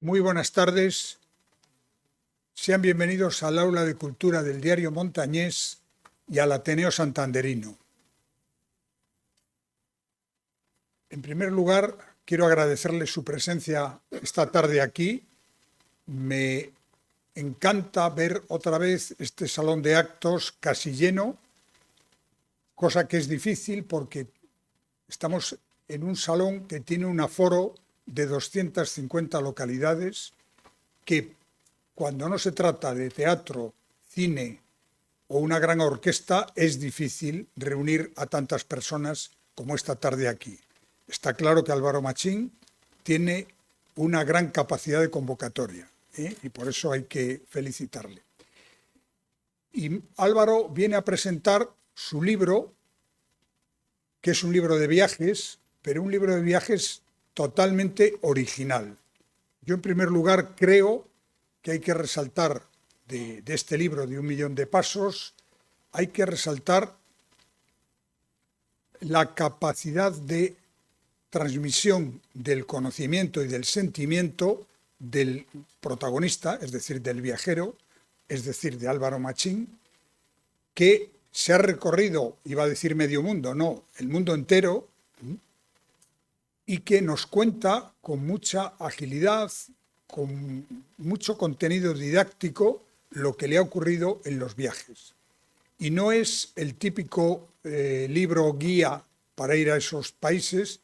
Muy buenas tardes. Sean bienvenidos al Aula de Cultura del Diario Montañés y al Ateneo Santanderino. En primer lugar, quiero agradecerles su presencia esta tarde aquí. Me encanta ver otra vez este salón de actos casi lleno, cosa que es difícil porque estamos en un salón que tiene un aforo de 250 localidades, que cuando no se trata de teatro, cine o una gran orquesta es difícil reunir a tantas personas como esta tarde aquí. Está claro que Álvaro Machín tiene una gran capacidad de convocatoria, y por eso hay que felicitarle. Y Álvaro viene a presentar su libro, que es un libro de viajes, pero un libro de viajes totalmente original. Yo, en primer lugar, creo que hay que resaltar de este libro de 1.000.000 de pasos, hay que resaltar la capacidad de transmisión del conocimiento y del sentimiento del protagonista, es decir, del viajero, es decir, de Álvaro Machín, que se ha recorrido, iba a decir medio mundo, no, el mundo entero, y que nos cuenta con mucha agilidad, con mucho contenido didáctico, lo que le ha ocurrido en los viajes. Y no es el típico libro guía para ir a esos países,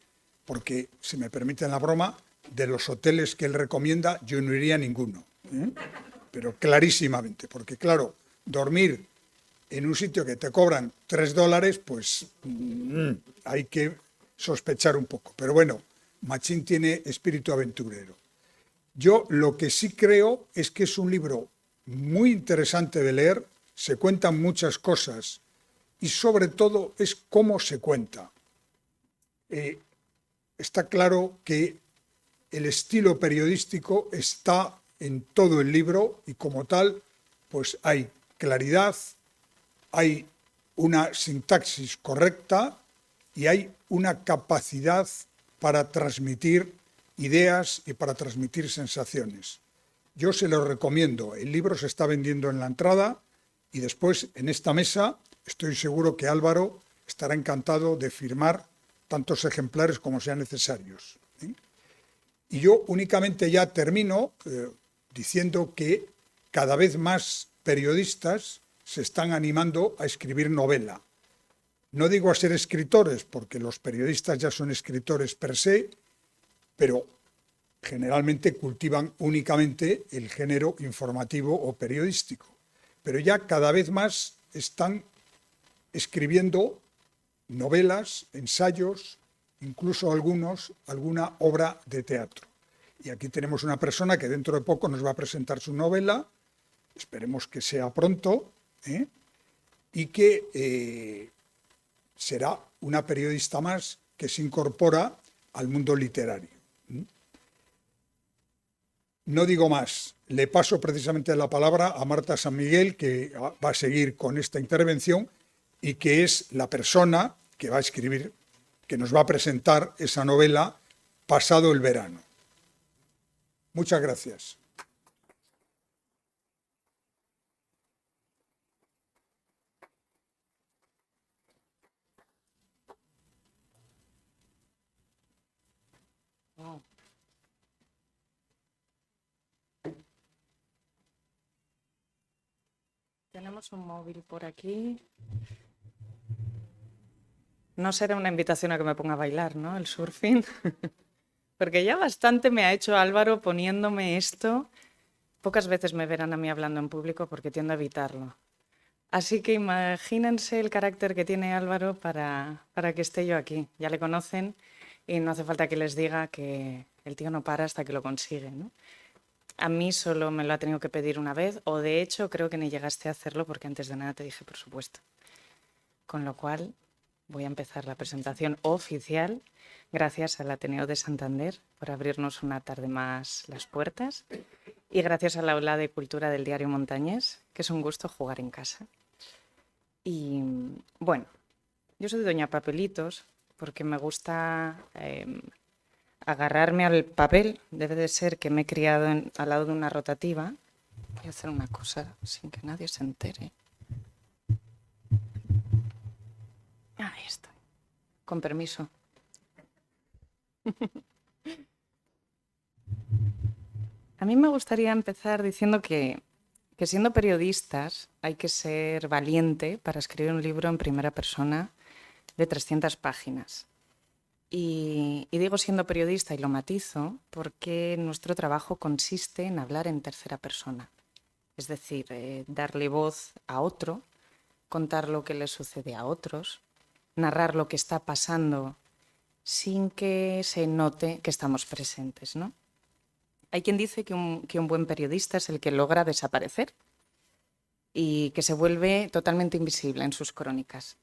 porque, si me permiten la broma, de los hoteles que él recomienda, yo no iría a ninguno, pero clarísimamente, porque claro, dormir en un sitio que te cobran $3, pues hay que sospechar un poco. Pero bueno, Machín tiene espíritu aventurero. Yo lo que sí creo es que es un libro muy interesante de leer, se cuentan muchas cosas y sobre todo es cómo se cuenta. Está claro que el estilo periodístico está en todo el libro y como tal, pues hay claridad, hay una sintaxis correcta y hay una capacidad para transmitir ideas y para transmitir sensaciones. Yo se lo recomiendo. El libro se está vendiendo en la entrada y después en esta mesa estoy seguro que Álvaro estará encantado de firmar tantos ejemplares como sean necesarios. Y yo únicamente ya termino diciendo que cada vez más periodistas se están animando a escribir novela. No digo a ser escritores, porque los periodistas ya son escritores per se, pero generalmente cultivan únicamente el género informativo o periodístico. Pero ya cada vez más están escribiendo novelas, ensayos, incluso alguna obra de teatro. Y aquí tenemos una persona que dentro de poco nos va a presentar su novela, esperemos que sea pronto, y que será una periodista más que se incorpora al mundo literario. No digo más, le paso precisamente la palabra a Marta San Miguel, que va a seguir con esta intervención y que es la persona que va a escribir, que nos va a presentar esa novela pasado el verano. Muchas gracias. Tenemos un móvil por aquí. No será una invitación a que me ponga a bailar, ¿no? El surfing. Porque ya bastante me ha hecho Álvaro poniéndome esto. Pocas veces me verán a mí hablando en público porque tiendo a evitarlo. Así que imagínense el carácter que tiene Álvaro para que esté yo aquí. Ya le conocen y no hace falta que les diga que el tío no para hasta que lo consigue, ¿no? A mí solo me lo ha tenido que pedir una vez, o de hecho creo que ni llegaste a hacerlo porque antes de nada te dije por supuesto. Con lo cual voy a empezar la presentación oficial. Gracias al Ateneo de Santander por abrirnos una tarde más las puertas y gracias al Aula de Cultura del Diario Montañés, que es un gusto jugar en casa. Y bueno, yo soy doña Papelitos porque me gusta agarrarme al papel. Debe de ser que me he criado al lado de una rotativa. Voy a hacer una cosa sin que nadie se entere. Ahí estoy. Con permiso. A mí me gustaría empezar diciendo que siendo periodistas hay que ser valiente para escribir un libro en primera persona de 300 páginas. Y digo siendo periodista y lo matizo porque nuestro trabajo consiste en hablar en tercera persona. Es decir, darle voz a otro, contar lo que le sucede a otros, narrar lo que está pasando sin que se note que estamos presentes, ¿no? Hay quien dice que un buen periodista es el que logra desaparecer y que se vuelve totalmente invisible en sus crónicas.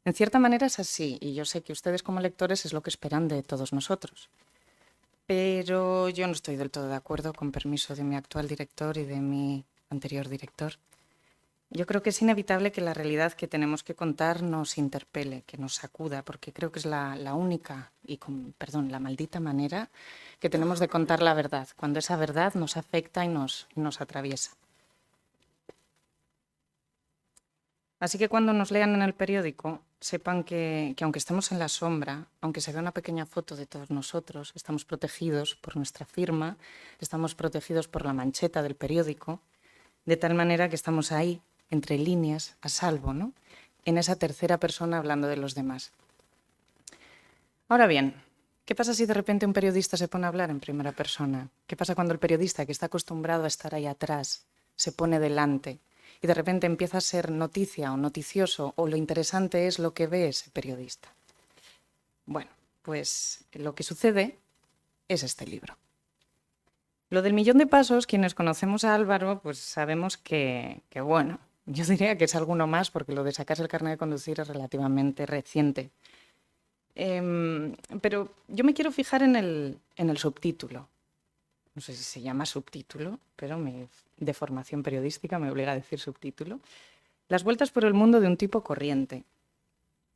En cierta manera es así, y yo sé que ustedes como lectores es lo que esperan de todos nosotros. Pero yo no estoy del todo de acuerdo, con permiso de mi actual director y de mi anterior director. Yo creo que es inevitable que la realidad que tenemos que contar nos interpele, que nos sacuda, porque creo que es la única y, la maldita manera que tenemos de contar la verdad, cuando esa verdad nos afecta y nos atraviesa. Así que cuando nos lean en el periódico, sepan que aunque estemos en la sombra, aunque se vea una pequeña foto de todos nosotros, estamos protegidos por nuestra firma, estamos protegidos por la mancheta del periódico, de tal manera que estamos ahí, entre líneas, a salvo, ¿no? En esa tercera persona hablando de los demás. Ahora bien, ¿qué pasa si de repente un periodista se pone a hablar en primera persona? ¿Qué pasa cuando el periodista, que está acostumbrado a estar ahí atrás, se pone delante y de repente empieza a ser noticia o noticioso, o lo interesante es lo que ve ese periodista? Bueno, pues lo que sucede es este libro. Lo del 1.000.000 de pasos, quienes conocemos a Álvaro, pues sabemos que bueno, yo diría que es alguno más, porque lo de sacarse el carnet de conducir es relativamente reciente. Pero yo me quiero fijar en el subtítulo. No sé si se llama subtítulo, pero mi deformación periodística me obliga a decir subtítulo. Las vueltas por el mundo de un tipo corriente.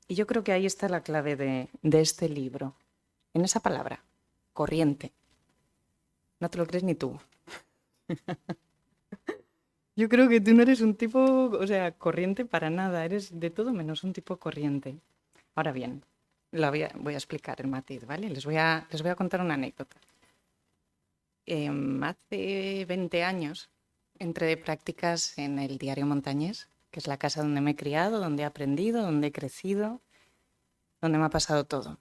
Y yo creo que ahí está la clave de este libro, en esa palabra, corriente. No te lo crees ni tú. Yo creo que tú no eres un tipo, o sea, corriente para nada, eres de todo menos un tipo corriente. Ahora bien, voy a explicar el matiz, ¿vale? Les voy a contar una anécdota. Hace 20 años entré de prácticas en el Diario Montañés, que es la casa donde me he criado, donde he aprendido, donde he crecido, donde me ha pasado todo.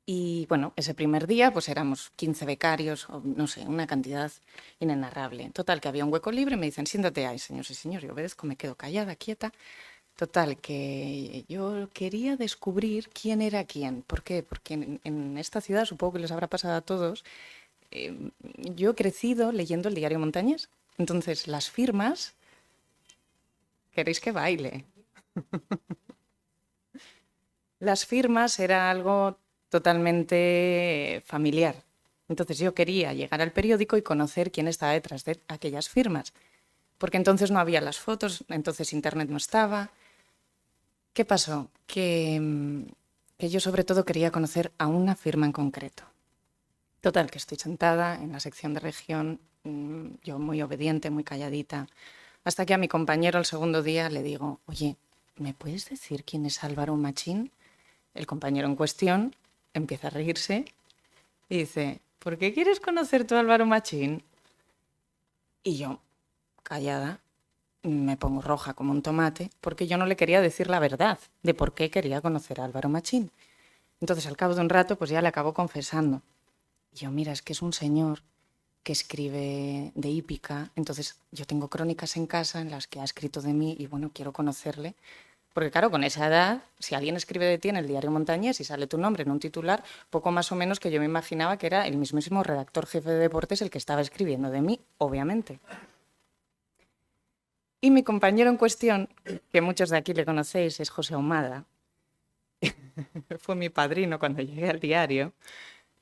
Y bueno, ese primer día pues éramos 15 becarios, o no sé, una cantidad inenarrable. Total, que había un hueco libre, me dicen, siéntate ahí, señor y señor. Yo obedezco, me quedo callada, quieta. Total, que yo quería descubrir quién era quién. ¿Por qué? Porque en esta ciudad, supongo que les habrá pasado a todos, yo he crecido leyendo el Diario Montañés. Entonces, las firmas, ¿queréis que baile? Las firmas era algo totalmente familiar. Entonces yo quería llegar al periódico y conocer quién estaba detrás de aquellas firmas, porque entonces no había las fotos, entonces internet no estaba. ¿Qué pasó? Que yo sobre todo quería conocer a una firma en concreto. Total, que estoy sentada en la sección de región, yo muy obediente, muy calladita, hasta que a mi compañero el segundo día le digo, oye, ¿me puedes decir quién es Álvaro Machín? El compañero en cuestión empieza a reírse y dice, ¿por qué quieres conocer tú a Álvaro Machín? Y yo, callada, me pongo roja como un tomate, porque yo no le quería decir la verdad de por qué quería conocer a Álvaro Machín. Entonces, al cabo de un rato, pues ya le acabo confesando. Y yo, mira, es que es un señor que escribe de hípica, entonces yo tengo crónicas en casa en las que ha escrito de mí y bueno, quiero conocerle. Porque claro, con esa edad, si alguien escribe de ti en el Diario Montañés y sale tu nombre en un titular, poco más o menos que yo me imaginaba que era el mismísimo redactor jefe de deportes el que estaba escribiendo de mí, obviamente. Y mi compañero en cuestión, que muchos de aquí le conocéis, es José Ahumada, fue mi padrino cuando llegué al diario,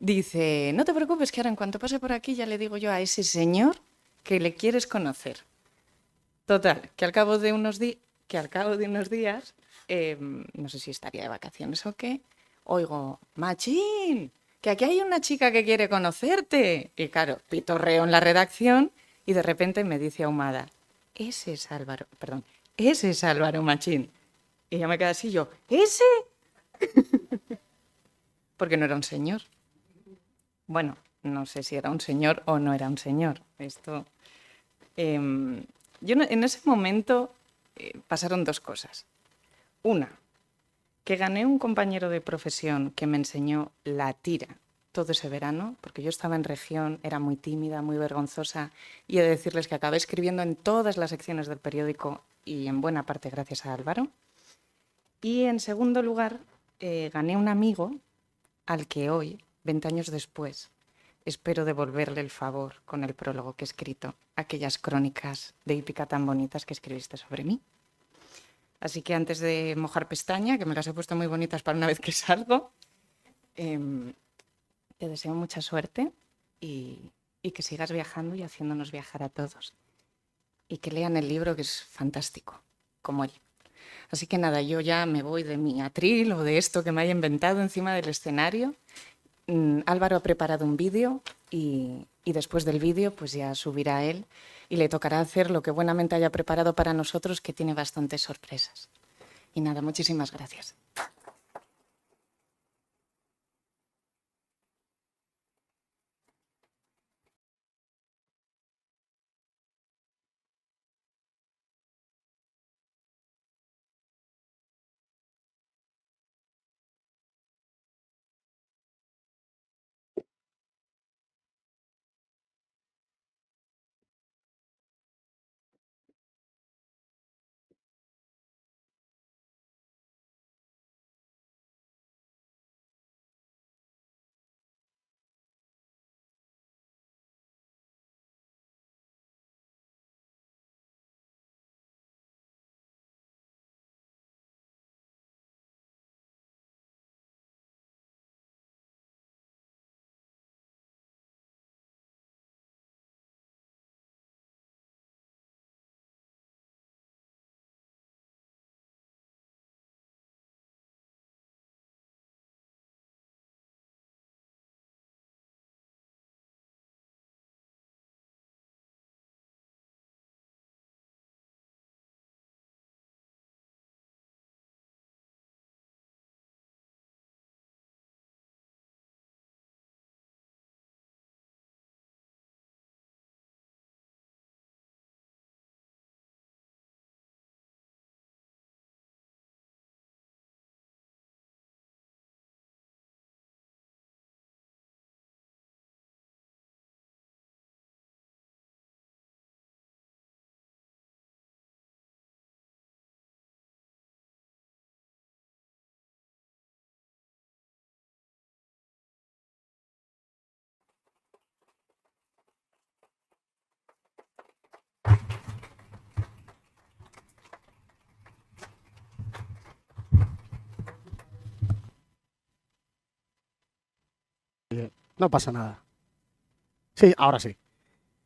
dice, no te preocupes que ahora en cuanto pase por aquí ya le digo yo a ese señor que le quieres conocer. Total, que al cabo de unos días, no sé si estaría de vacaciones o qué, oigo, Machín, que aquí hay una chica que quiere conocerte. Y claro, pitorreo en la redacción y de repente me dice Ahumada, ese es Álvaro Machín. Y yo me quedé así, yo, ¿ese? Porque no era un señor. Bueno, no sé si era un señor o no era un señor. Esto... en ese momento pasaron dos cosas. Una, que gané un compañero de profesión que me enseñó la tira todo ese verano, porque yo estaba en región, era muy tímida, muy vergonzosa, y he de decirles que acabé escribiendo en todas las secciones del periódico y en buena parte gracias a Álvaro. Y en segundo lugar, gané un amigo al que hoy, 20 años después, espero devolverle el favor con el prólogo que he escrito, aquellas crónicas de hípica tan bonitas que escribiste sobre mí. Así que antes de mojar pestaña, que me las he puesto muy bonitas para una vez que salgo, te deseo mucha suerte y que sigas viajando y haciéndonos viajar a todos. Y que lean el libro, que es fantástico, como él. Así que nada, yo ya me voy de mi atril o de esto que me haya inventado encima del escenario. Álvaro ha preparado un vídeo y después del vídeo pues ya subirá él y le tocará hacer lo que buenamente haya preparado para nosotros, que tiene bastantes sorpresas. Y nada, muchísimas gracias. No pasa nada. Sí, ahora sí.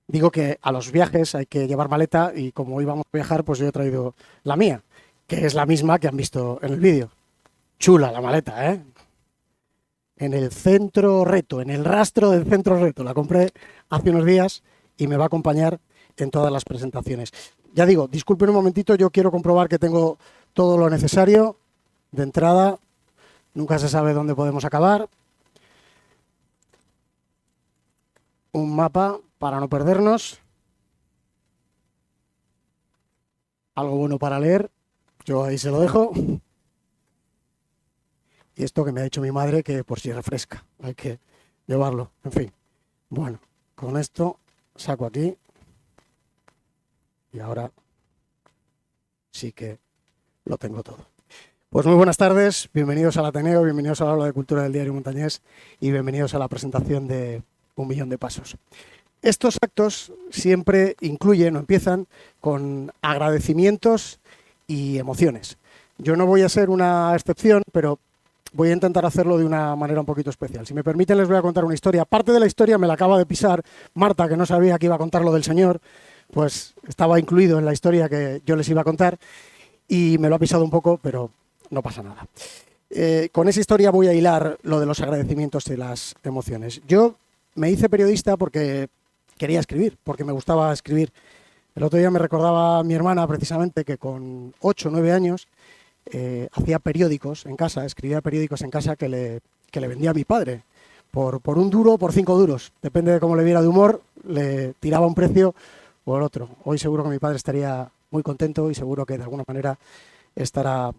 Digo que a los viajes hay que llevar maleta y como íbamos a viajar, pues yo he traído la mía, que es la misma que han visto en el vídeo. Chula la maleta, ¿eh? En el Centro Reto, en el rastro del Centro Reto. La compré hace unos días y me va a acompañar en todas las presentaciones. Ya digo, disculpen un momentito, yo quiero comprobar que tengo todo lo necesario de entrada. Nunca se sabe dónde podemos acabar. Un mapa para no perdernos. Algo bueno para leer. Yo ahí se lo dejo. Y esto que me ha dicho mi madre, que por si refresca, hay que llevarlo. En fin. Bueno, con esto saco aquí. Y ahora sí que lo tengo todo. Pues muy buenas tardes. Bienvenidos al Ateneo, bienvenidos al Aula de Cultura del Diario Montañés y bienvenidos a la presentación de 1.000.000 de pasos. Estos actos siempre incluyen o empiezan con agradecimientos y emociones. Yo no voy a ser una excepción, pero voy a intentar hacerlo de una manera un poquito especial. Si me permiten, les voy a contar una historia. Parte de la historia me la acaba de pisar Marta, que no sabía que iba a contar lo del señor, pues estaba incluido en la historia que yo les iba a contar y me lo ha pisado un poco, pero no pasa nada. con esa historia voy a hilar lo de los agradecimientos y las emociones. Yo me hice periodista porque quería escribir, porque me gustaba escribir. El otro día me recordaba mi hermana precisamente que con 8 o 9 años hacía periódicos en casa, escribía periódicos en casa que le vendía a mi padre. Por 1 duro o por 5 duros, depende de cómo le viera de humor, le tiraba un precio o el otro. Hoy seguro que mi padre estaría muy contento y seguro que de alguna manera estará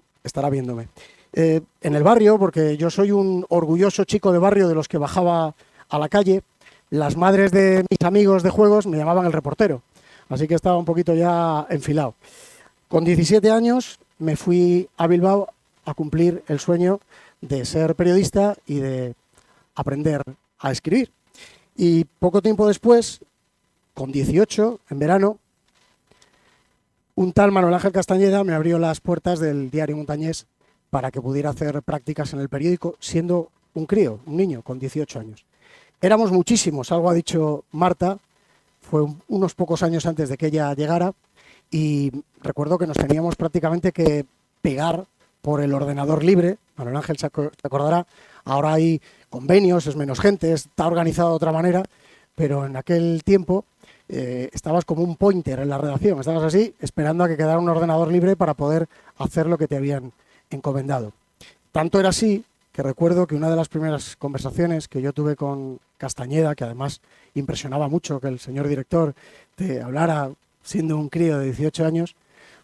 viéndome. En el barrio, porque yo soy un orgulloso chico de barrio de los que bajaba a la calle, las madres de mis amigos de juegos me llamaban el reportero, así que estaba un poquito ya enfilado. Con 17 años me fui a Bilbao a cumplir el sueño de ser periodista y de aprender a escribir. Y poco tiempo después, con 18, en verano, un tal Manuel Ángel Castañeda me abrió las puertas del Diario Montañés para que pudiera hacer prácticas en el periódico, siendo un crío, un niño, con 18 años. Éramos muchísimos, algo ha dicho Marta, fue unos pocos años antes de que ella llegara, y recuerdo que nos teníamos prácticamente que pegar por el ordenador libre. Manuel Ángel se acordará, ahora hay convenios, es menos gente, está organizado de otra manera, pero en aquel tiempo estabas como un pointer en la redacción, estabas así esperando a que quedara un ordenador libre para poder hacer lo que te habían encomendado. Tanto era así que recuerdo que una de las primeras conversaciones que yo tuve con Castañeda, que además impresionaba mucho que el señor director te hablara siendo un crío de 18 años,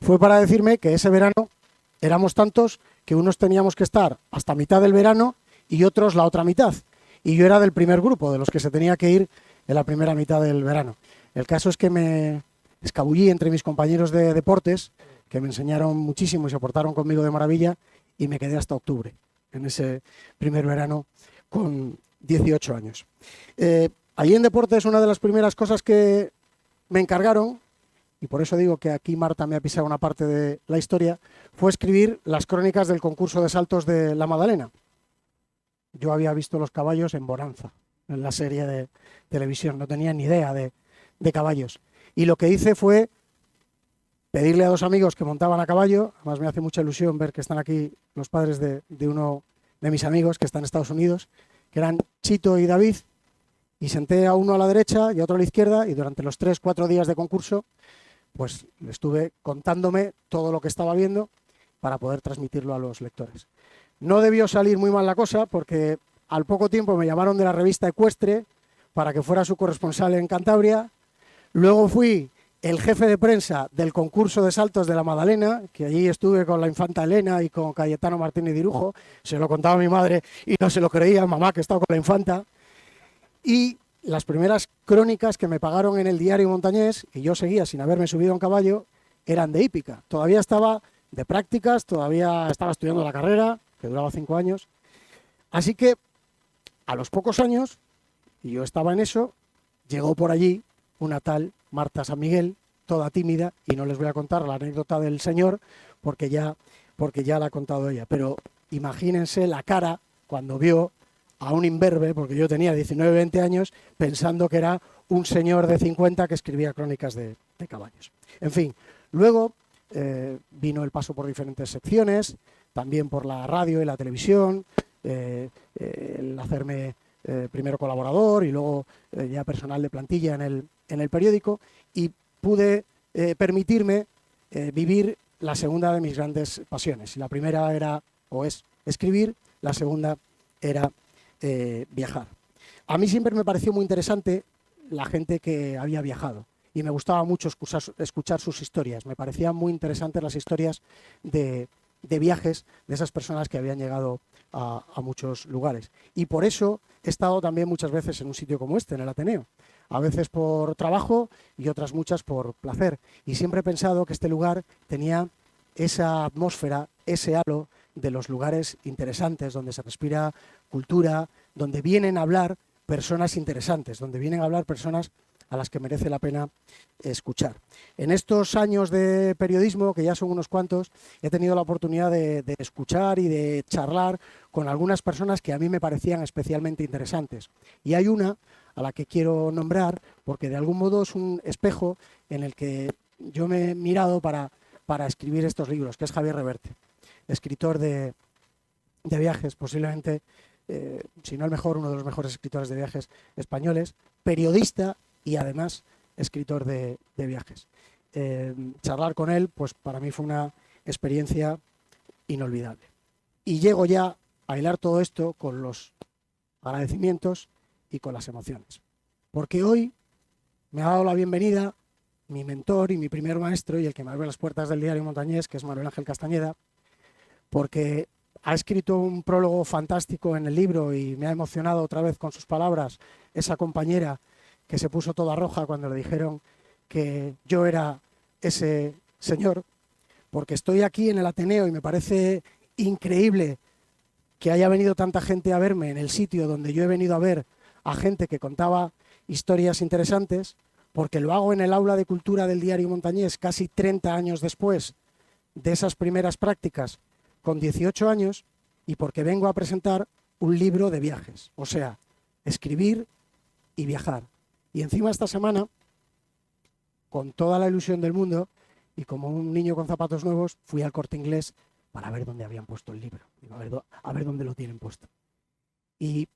fue para decirme que ese verano éramos tantos que unos teníamos que estar hasta mitad del verano y otros la otra mitad. Y yo era del primer grupo, de los que se tenía que ir en la primera mitad del verano. El caso es que me escabullí entre mis compañeros de deportes, que me enseñaron muchísimo y se portaron conmigo de maravilla, y me quedé hasta octubre, en ese primer verano, con 18 años. Allí en deportes, una de las primeras cosas que me encargaron, y por eso digo que aquí Marta me ha pisado una parte de la historia, fue escribir las crónicas del concurso de saltos de la Madalena. Yo había visto los caballos en Bonanza, en la serie de televisión, no tenía ni idea de caballos. Y lo que hice fue pedirle a 2 amigos que montaban a caballo, además me hace mucha ilusión ver que están aquí los padres de uno de mis amigos que está en Estados Unidos, que eran Chito y David, y senté a uno a la derecha y a otro a la izquierda, y durante los 3-4 días de concurso pues estuve contándome todo lo que estaba viendo para poder transmitirlo a los lectores. No debió salir muy mal la cosa, porque al poco tiempo me llamaron de la revista Ecuestre para que fuera su corresponsal en Cantabria. Luego fui el jefe de prensa del concurso de saltos de la Madalena, que allí estuve con la infanta Elena y con Cayetano Martínez Dirujo. Se lo contaba a mi madre y no se lo creía, mamá, que estaba con la infanta. Y las primeras crónicas que me pagaron en el Diario Montañés, y yo seguía sin haberme subido a un caballo, eran de hípica. Todavía estaba de prácticas, todavía estaba estudiando la carrera, que duraba 5 años. Así que a los pocos años, y yo estaba en eso, llegó por allí una tal Marta San Miguel, toda tímida, y no les voy a contar la anécdota del señor porque ya la ha contado ella. Pero imagínense la cara cuando vio a un imberbe, porque yo tenía 19-20 años, pensando que era un señor de 50 que escribía crónicas de caballos. En fin, luego vino el paso por diferentes secciones, también por la radio y la televisión, el hacerme primero colaborador y luego ya personal de plantilla en el periódico, y pude permitirme vivir la segunda de mis grandes pasiones. La primera era o es escribir, la segunda era viajar. A mí siempre me pareció muy interesante la gente que había viajado y me gustaba mucho escuchar sus historias. Me parecían muy interesantes las historias de viajes de esas personas que habían llegado a muchos lugares. Y por eso he estado también muchas veces en un sitio como este, en el Ateneo. A veces por trabajo y otras muchas por placer. Y siempre he pensado que este lugar tenía esa atmósfera, ese halo de los lugares interesantes, donde se respira cultura, donde vienen a hablar personas interesantes, donde vienen a hablar personas a las que merece la pena escuchar. En estos años de periodismo, que ya son unos cuantos, he tenido la oportunidad de escuchar y de charlar con algunas personas que a mí me parecían especialmente interesantes. Y hay una a la que quiero nombrar porque de algún modo es un espejo en el que yo me he mirado para escribir estos libros, que es Javier Reverte, escritor de de viajes, posiblemente, si no el mejor, uno de los mejores escritores de viajes españoles, periodista y además escritor de viajes. Charlar con él, pues para mí fue una experiencia inolvidable. Y llego ya a hilar todo esto con los agradecimientos y con las emociones. Porque hoy me ha dado la bienvenida mi mentor y mi primer maestro y el que me abrió las puertas del diario Montañés, que es Manuel Ángel Castañeda, porque ha escrito un prólogo fantástico en el libro y me ha emocionado otra vez con sus palabras esa compañera que se puso toda roja cuando le dijeron que yo era ese señor, porque estoy aquí en el Ateneo y me parece increíble que haya venido tanta gente a verme en el sitio donde yo he venido a ver a gente que contaba historias interesantes, porque lo hago en el aula de cultura del diario Montañés casi 30 años después de esas primeras prácticas, con 18 años, y porque vengo a presentar un libro de viajes, o sea, escribir y viajar. Y encima esta semana, con toda la ilusión del mundo, y como un niño con zapatos nuevos, fui al Corte Inglés para ver dónde habían puesto el libro, a ver dónde lo tienen puesto. Y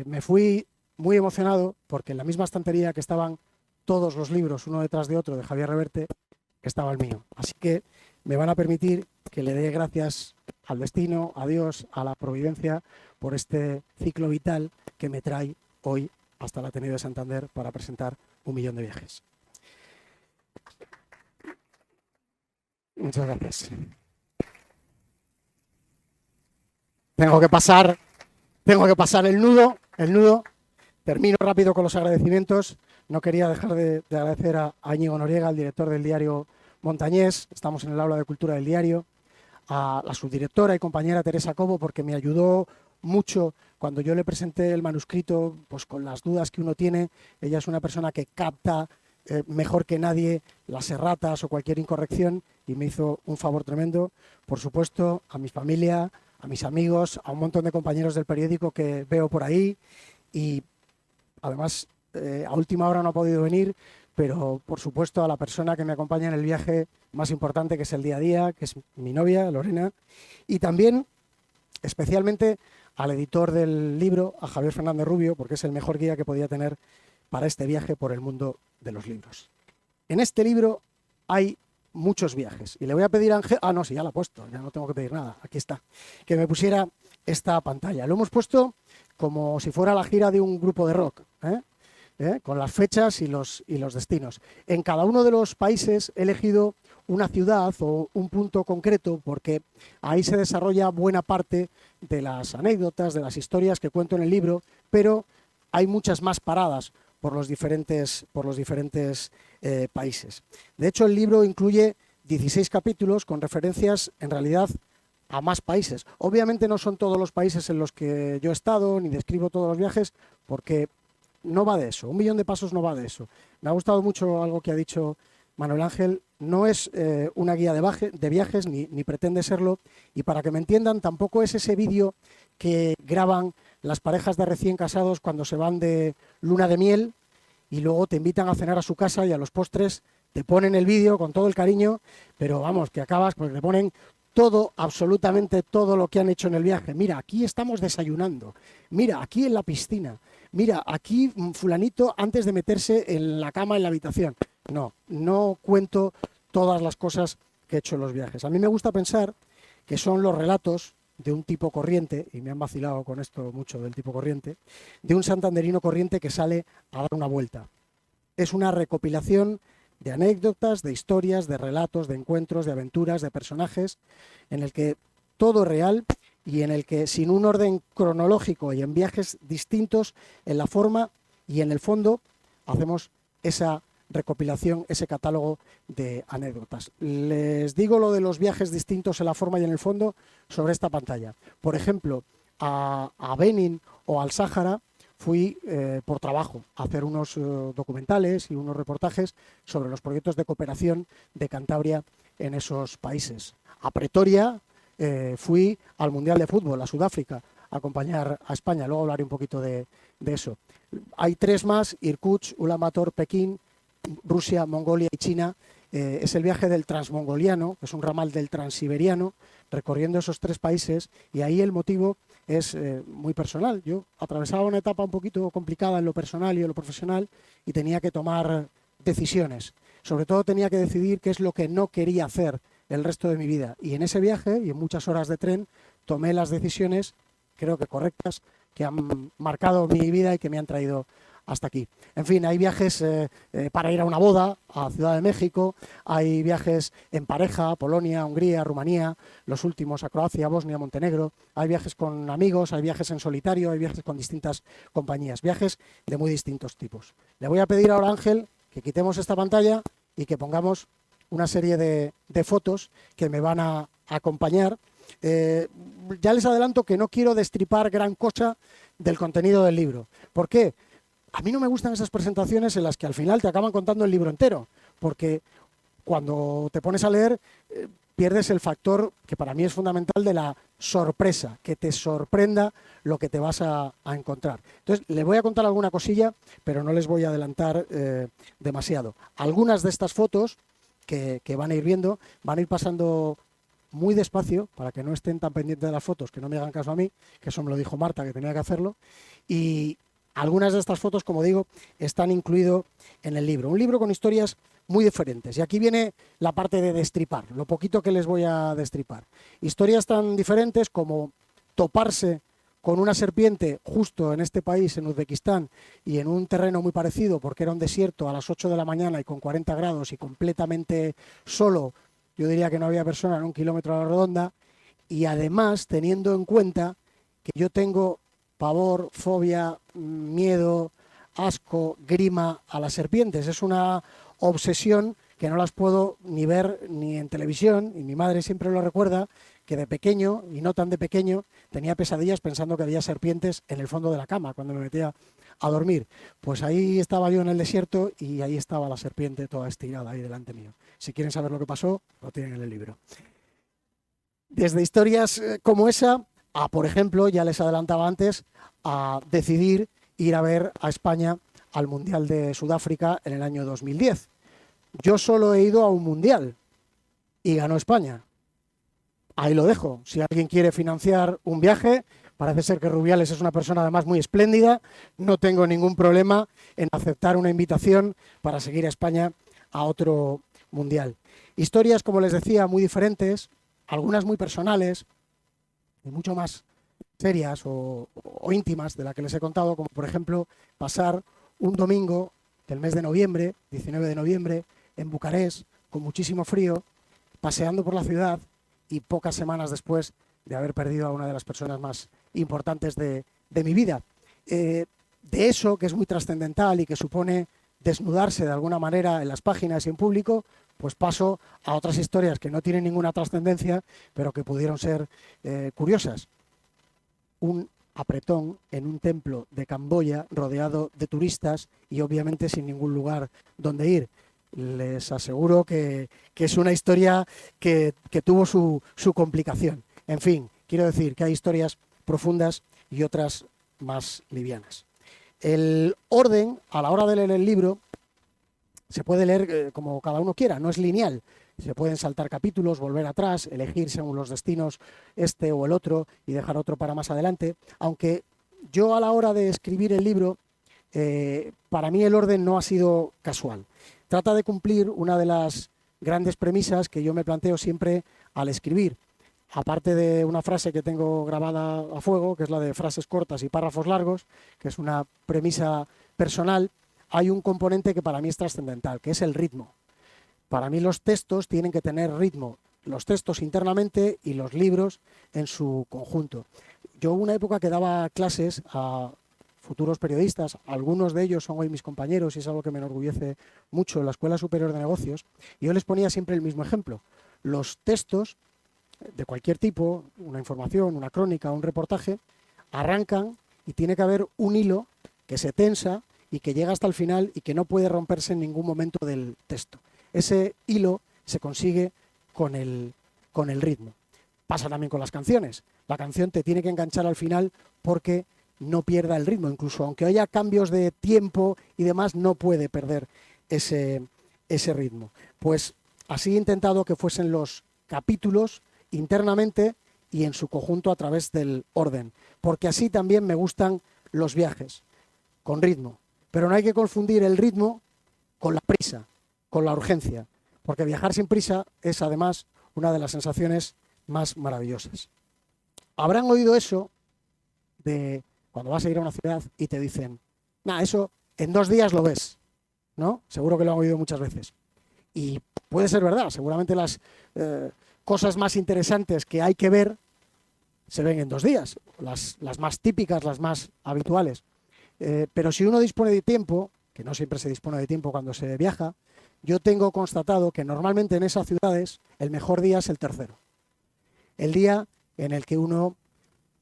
me fui muy emocionado porque en la misma estantería que estaban todos los libros, uno detrás de otro, de Javier Reverte, estaba el mío. Así que me van a permitir que le dé gracias al destino, a Dios, a la providencia, por este ciclo vital que me trae hoy hasta el Ateneo de Santander para presentar 1 millón de viajes. Muchas gracias. Tengo que pasar el nudo. Termino rápido con los agradecimientos. No quería dejar de agradecer a Íñigo Noriega, el director del diario Montañés. Estamos en el aula de cultura del diario. A la subdirectora y compañera Teresa Cobo, porque me ayudó mucho cuando yo le presenté el manuscrito, pues con las dudas que uno tiene. Ella es una persona que capta mejor que nadie las erratas o cualquier incorrección y me hizo un favor tremendo. Por supuesto, a mi familia, a mis amigos, a un montón de compañeros del periódico que veo por ahí y además a última hora no ha podido venir, pero por supuesto a la persona que me acompaña en el viaje más importante, que es el día a día, que es mi novia, Lorena, y también especialmente al editor del libro, a Javier Fernández Rubio, porque es el mejor guía que podía tener para este viaje por el mundo de los libros. En este libro hay muchos viajes y le voy a pedir a Ángel, no, sí, ya la he puesto, ya no tengo que pedir nada, aquí está, que me pusiera esta pantalla. Lo hemos puesto como si fuera la gira de un grupo de rock, con las fechas y los destinos. En cada uno de los países he elegido una ciudad o un punto concreto porque ahí se desarrolla buena parte de las anécdotas, de las historias que cuento en el libro, pero hay muchas más paradas por los diferentes países. De hecho, el libro incluye 16 capítulos con referencias, en realidad, a más países. Obviamente no son todos los países en los que yo he estado, ni describo todos los viajes, porque no va de eso. 1 millón de pasos no va de eso. Me ha gustado mucho algo que ha dicho Manuel Ángel. No es una guía de viajes, ni pretende serlo. Y para que me entiendan, tampoco es ese vídeo que graban las parejas de recién casados cuando se van de luna de miel y luego te invitan a cenar a su casa y a los postres te ponen el vídeo con todo el cariño, pero vamos, que acabas porque te ponen todo, absolutamente todo lo que han hecho en el viaje. Mira, aquí estamos desayunando. Mira, aquí en la piscina. Mira, aquí fulanito antes de meterse en la cama en la habitación. No cuento todas las cosas que he hecho en los viajes. A mí me gusta pensar que son los relatos de un tipo corriente, y me han vacilado con esto mucho del tipo corriente, de un santanderino corriente que sale a dar una vuelta. Es una recopilación de anécdotas, de historias, de relatos, de encuentros, de aventuras, de personajes, en el que todo es real y en el que sin un orden cronológico y en viajes distintos, en la forma y en el fondo, hacemos esa recopilación, ese catálogo de anécdotas. Les digo lo de los viajes distintos en la forma y en el fondo sobre esta pantalla. Por ejemplo, a Benin o al Sáhara fui por trabajo a hacer unos documentales y unos reportajes sobre los proyectos de cooperación de Cantabria en esos países. A Pretoria fui al Mundial de Fútbol, a Sudáfrica, a acompañar a España. Luego hablaré un poquito de eso. Hay 3 más: Irkutsk, Ulan Bator, Pekín, Rusia, Mongolia y China, es el viaje del transmongoliano, que es un ramal del transiberiano, recorriendo esos 3 países, y ahí el motivo es muy personal. Yo atravesaba una etapa un poquito complicada en lo personal y en lo profesional y tenía que tomar decisiones. Sobre todo tenía que decidir qué es lo que no quería hacer el resto de mi vida. Y en ese viaje y en muchas horas de tren tomé las decisiones, creo que correctas, que han marcado mi vida y que me han traído hasta aquí. En fin, hay viajes para ir a una boda a Ciudad de México, hay viajes en pareja a Polonia, Hungría, Rumanía, los últimos a Croacia, Bosnia, Montenegro, hay viajes con amigos, hay viajes en solitario, hay viajes con distintas compañías, viajes de muy distintos tipos. Le voy a pedir ahora a Ángel que quitemos esta pantalla y que pongamos una serie de fotos que me van a acompañar. Ya les adelanto que no quiero destripar gran cosa del contenido del libro. ¿Por qué? A mí no me gustan esas presentaciones en las que al final te acaban contando el libro entero, porque cuando te pones a leer pierdes el factor que para mí es fundamental de la sorpresa, que te sorprenda lo que te vas a encontrar. Entonces, les voy a contar alguna cosilla, pero no les voy a adelantar demasiado. Algunas de estas fotos que van a ir viendo, van a ir pasando muy despacio, para que no estén tan pendientes de las fotos, que no me hagan caso a mí, que eso me lo dijo Marta, que tenía que hacerlo, y algunas de estas fotos, como digo, están incluidas en el libro. Un libro con historias muy diferentes. Y aquí viene la parte de destripar, lo poquito que les voy a destripar. Historias tan diferentes como toparse con una serpiente justo en este país, en Uzbekistán, y en un terreno muy parecido, porque era un desierto a las 8 de la mañana y con 40 grados y completamente solo. Yo diría que no había persona en 1 kilómetro a la redonda. Y además, teniendo en cuenta que yo tengo pavor, fobia, miedo, asco, grima a las serpientes. Es una obsesión que no las puedo ni ver ni en televisión, y mi madre siempre lo recuerda, que de pequeño, y no tan de pequeño, tenía pesadillas pensando que había serpientes en el fondo de la cama cuando me metía a dormir. Pues ahí estaba yo en el desierto y ahí estaba la serpiente toda estirada ahí delante mío. Si quieren saber lo que pasó, lo tienen en el libro. Desde historias como esa a, por ejemplo, ya les adelantaba antes, a decidir ir a ver a España al Mundial de Sudáfrica en el año 2010. Yo solo he ido a un Mundial y ganó España. Ahí lo dejo. Si alguien quiere financiar un viaje, parece ser que Rubiales es una persona además muy espléndida, no tengo ningún problema en aceptar una invitación para seguir a España a otro Mundial. Historias, como les decía, muy diferentes, algunas muy personales, y mucho más serias o íntimas de la que les he contado, como por ejemplo pasar un domingo del mes de noviembre, 19 de noviembre, en Bucarest, con muchísimo frío, paseando por la ciudad y pocas semanas después de haber perdido a una de las personas más importantes de mi vida. De eso, que es muy trascendental y que supone desnudarse de alguna manera en las páginas y en público, pues paso a otras historias que no tienen ninguna trascendencia, pero que pudieron ser curiosas. Un apretón en un templo de Camboya rodeado de turistas y obviamente sin ningún lugar donde ir. Les aseguro que es una historia que tuvo su complicación. En fin, quiero decir que hay historias profundas y otras más livianas. El orden, a la hora de leer el libro, se puede leer como cada uno quiera, no es lineal. Se pueden saltar capítulos, volver atrás, elegir según los destinos este o el otro y dejar otro para más adelante. Aunque yo a la hora de escribir el libro, para mí el orden no ha sido casual. Trata de cumplir una de las grandes premisas que yo me planteo siempre al escribir. Aparte de una frase que tengo grabada a fuego, que es la de frases cortas y párrafos largos, que es una premisa personal, hay un componente que para mí es trascendental, que es el ritmo. Para mí los textos tienen que tener ritmo, los textos internamente y los libros en su conjunto. Yo hubo una época que daba clases a futuros periodistas, algunos de ellos son hoy mis compañeros y es algo que me enorgullece mucho en la Escuela Superior de Negocios, y yo les ponía siempre el mismo ejemplo. Los textos de cualquier tipo, una información, una crónica, un reportaje, arrancan y tiene que haber un hilo que se tensa y que llega hasta el final y que no puede romperse en ningún momento del texto. Ese hilo se consigue con el ritmo. Pasa también con las canciones. La canción te tiene que enganchar al final porque no pierda el ritmo. Incluso aunque haya cambios de tiempo y demás, no puede perder ese ritmo. Pues así he intentado que fuesen los capítulos internamente y en su conjunto a través del orden, porque así también me gustan los viajes, con ritmo. Pero no hay que confundir el ritmo con la prisa, con la urgencia, porque viajar sin prisa es además una de las sensaciones más maravillosas. Habrán oído eso de cuando vas a ir a una ciudad y te dicen, nada, eso en 2 días lo ves, ¿no? Seguro que lo han oído muchas veces. Y puede ser verdad, seguramente las cosas más interesantes que hay que ver se ven en 2 días, las más típicas, las más habituales. Pero si uno dispone de tiempo, que no siempre se dispone de tiempo cuando se viaja, yo tengo constatado que normalmente en esas ciudades el mejor día es el tercero. El día en el que uno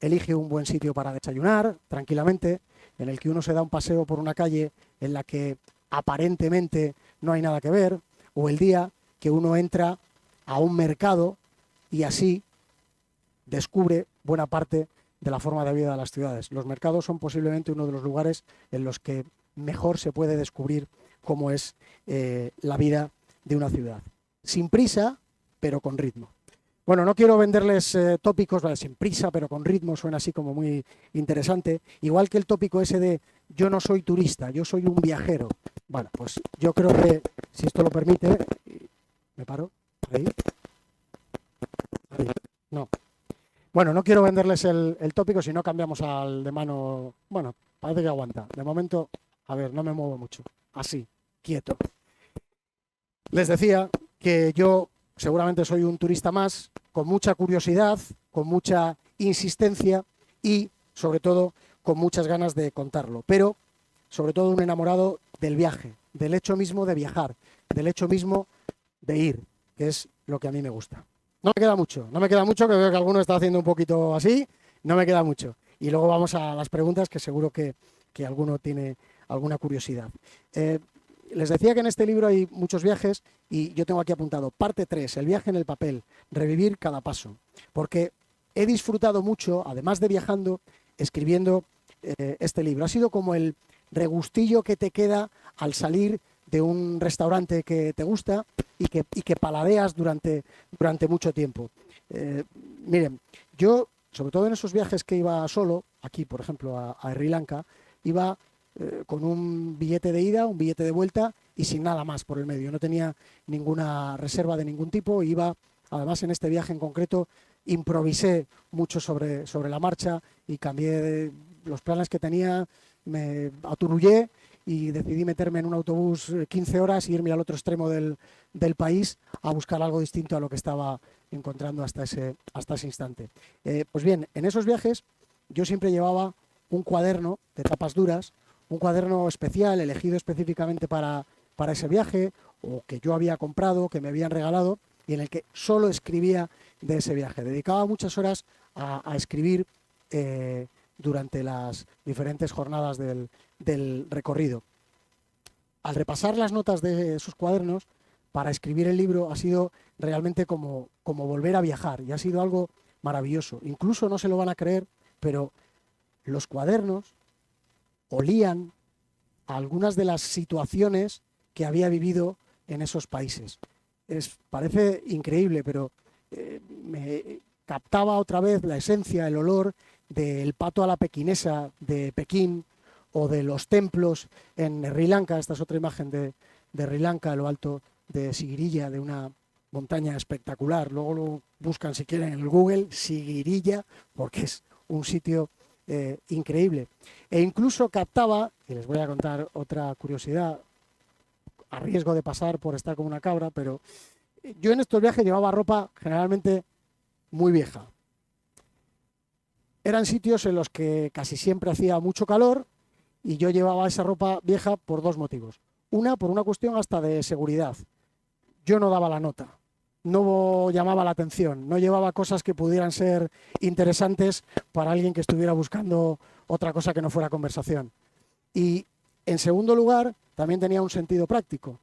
elige un buen sitio para desayunar tranquilamente, en el que uno se da un paseo por una calle en la que aparentemente no hay nada que ver, o el día que uno entra a un mercado y así descubre buena parte de la forma de vida de las ciudades. Los mercados son posiblemente uno de los lugares en los que mejor se puede descubrir cómo es la vida de una ciudad. Sin prisa, pero con ritmo. Bueno, no quiero venderles tópicos, vale, sin prisa, pero con ritmo, suena así como muy interesante. Igual que el tópico ese de yo no soy turista, yo soy un viajero. Bueno, pues yo creo que, si esto lo permite, ¿me paro? ¿Ahí? Ahí. No. Bueno, no quiero venderles el tópico, si no cambiamos al de mano. Bueno, parece que aguanta. De momento, a ver, no me muevo mucho. Así, quieto. Les decía que yo seguramente soy un turista más, con mucha curiosidad, con mucha insistencia y, sobre todo, con muchas ganas de contarlo. Pero, sobre todo, un enamorado del viaje, del hecho mismo de viajar, del hecho mismo de ir, que es lo que a mí me gusta. No me queda mucho, que veo que alguno está haciendo un poquito así, no me queda mucho. Y luego vamos a las preguntas, que seguro que alguno tiene alguna curiosidad. Les decía que en este libro hay muchos viajes y yo tengo aquí apuntado parte 3, el viaje en el papel, revivir cada paso. Porque he disfrutado mucho, además de viajando, escribiendo este libro. Ha sido como el regustillo que te queda al salir de un restaurante que te gusta y que paladeas durante mucho tiempo. Miren, yo, sobre todo en esos viajes que iba solo, aquí por ejemplo a Sri Lanka, iba con un billete de ida, un billete de vuelta y sin nada más por el medio. No tenía ninguna reserva de ningún tipo. Iba, además en este viaje en concreto, improvisé mucho sobre la marcha y cambié los planes que tenía, me aturullé y decidí meterme en un autobús 15 horas e irme al otro extremo del país a buscar algo distinto a lo que estaba encontrando hasta ese instante. Pues bien, en esos viajes yo siempre llevaba un cuaderno de tapas duras, un cuaderno especial elegido específicamente para ese viaje, o que yo había comprado, que me habían regalado, y en el que solo escribía de ese viaje. Dedicaba muchas horas a escribir durante las diferentes jornadas del recorrido. Al repasar las notas de esos cuadernos, para escribir el libro ha sido realmente como volver a viajar, y ha sido algo maravilloso. Incluso no se lo van a creer, pero los cuadernos olían a algunas de las situaciones que había vivido en esos países. Parece increíble, pero me captaba otra vez la esencia, el olor del pato a la pequinesa de Pekín, o de los templos en Sri Lanka. Esta es otra imagen de Sri Lanka, lo alto de Sigiriya, de una montaña espectacular. Luego lo buscan si quieren en el Google, Sigiriya, porque es un sitio increíble. E incluso captaba, y les voy a contar otra curiosidad, a riesgo de pasar por estar como una cabra, pero yo en estos viajes llevaba ropa generalmente muy vieja. Eran sitios en los que casi siempre hacía mucho calor y yo llevaba esa ropa vieja por 2 motivos. Una, por una cuestión hasta de seguridad. Yo no daba la nota, no llamaba la atención, no llevaba cosas que pudieran ser interesantes para alguien que estuviera buscando otra cosa que no fuera conversación. Y en segundo lugar, también tenía un sentido práctico.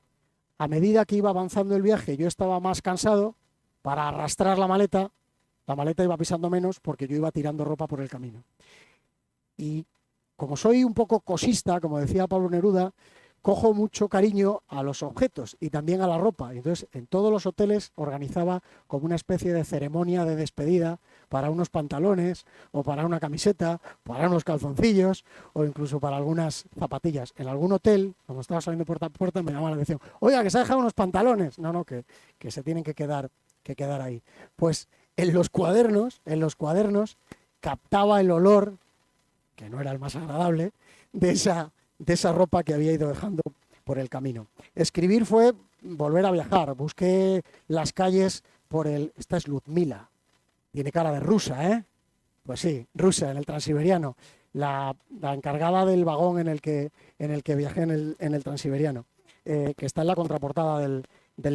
A medida que iba avanzando el viaje, yo estaba más cansado. Para arrastrar la maleta iba pisando menos porque yo iba tirando ropa por el camino. Y como soy un poco cosista, como decía Pablo Neruda, cojo mucho cariño a los objetos y también a la ropa. Entonces, en todos los hoteles organizaba como una especie de ceremonia de despedida para unos pantalones o para una camiseta, para unos calzoncillos o incluso para algunas zapatillas. En algún hotel, cuando estaba saliendo puerta a puerta, me llamaban la atención: oiga, que se ha dejado unos pantalones. No, que se tienen que quedar ahí. Pues en los cuadernos captaba el olor, que no era el más agradable, de esa ropa que había ido dejando por el camino. Escribir fue volver a viajar. Busqué las calles esta es Ludmila. Tiene cara de rusa, ¿eh? Pues sí, rusa, en el Transiberiano. La encargada del vagón en el que viajé en el Transiberiano, que está en la contraportada del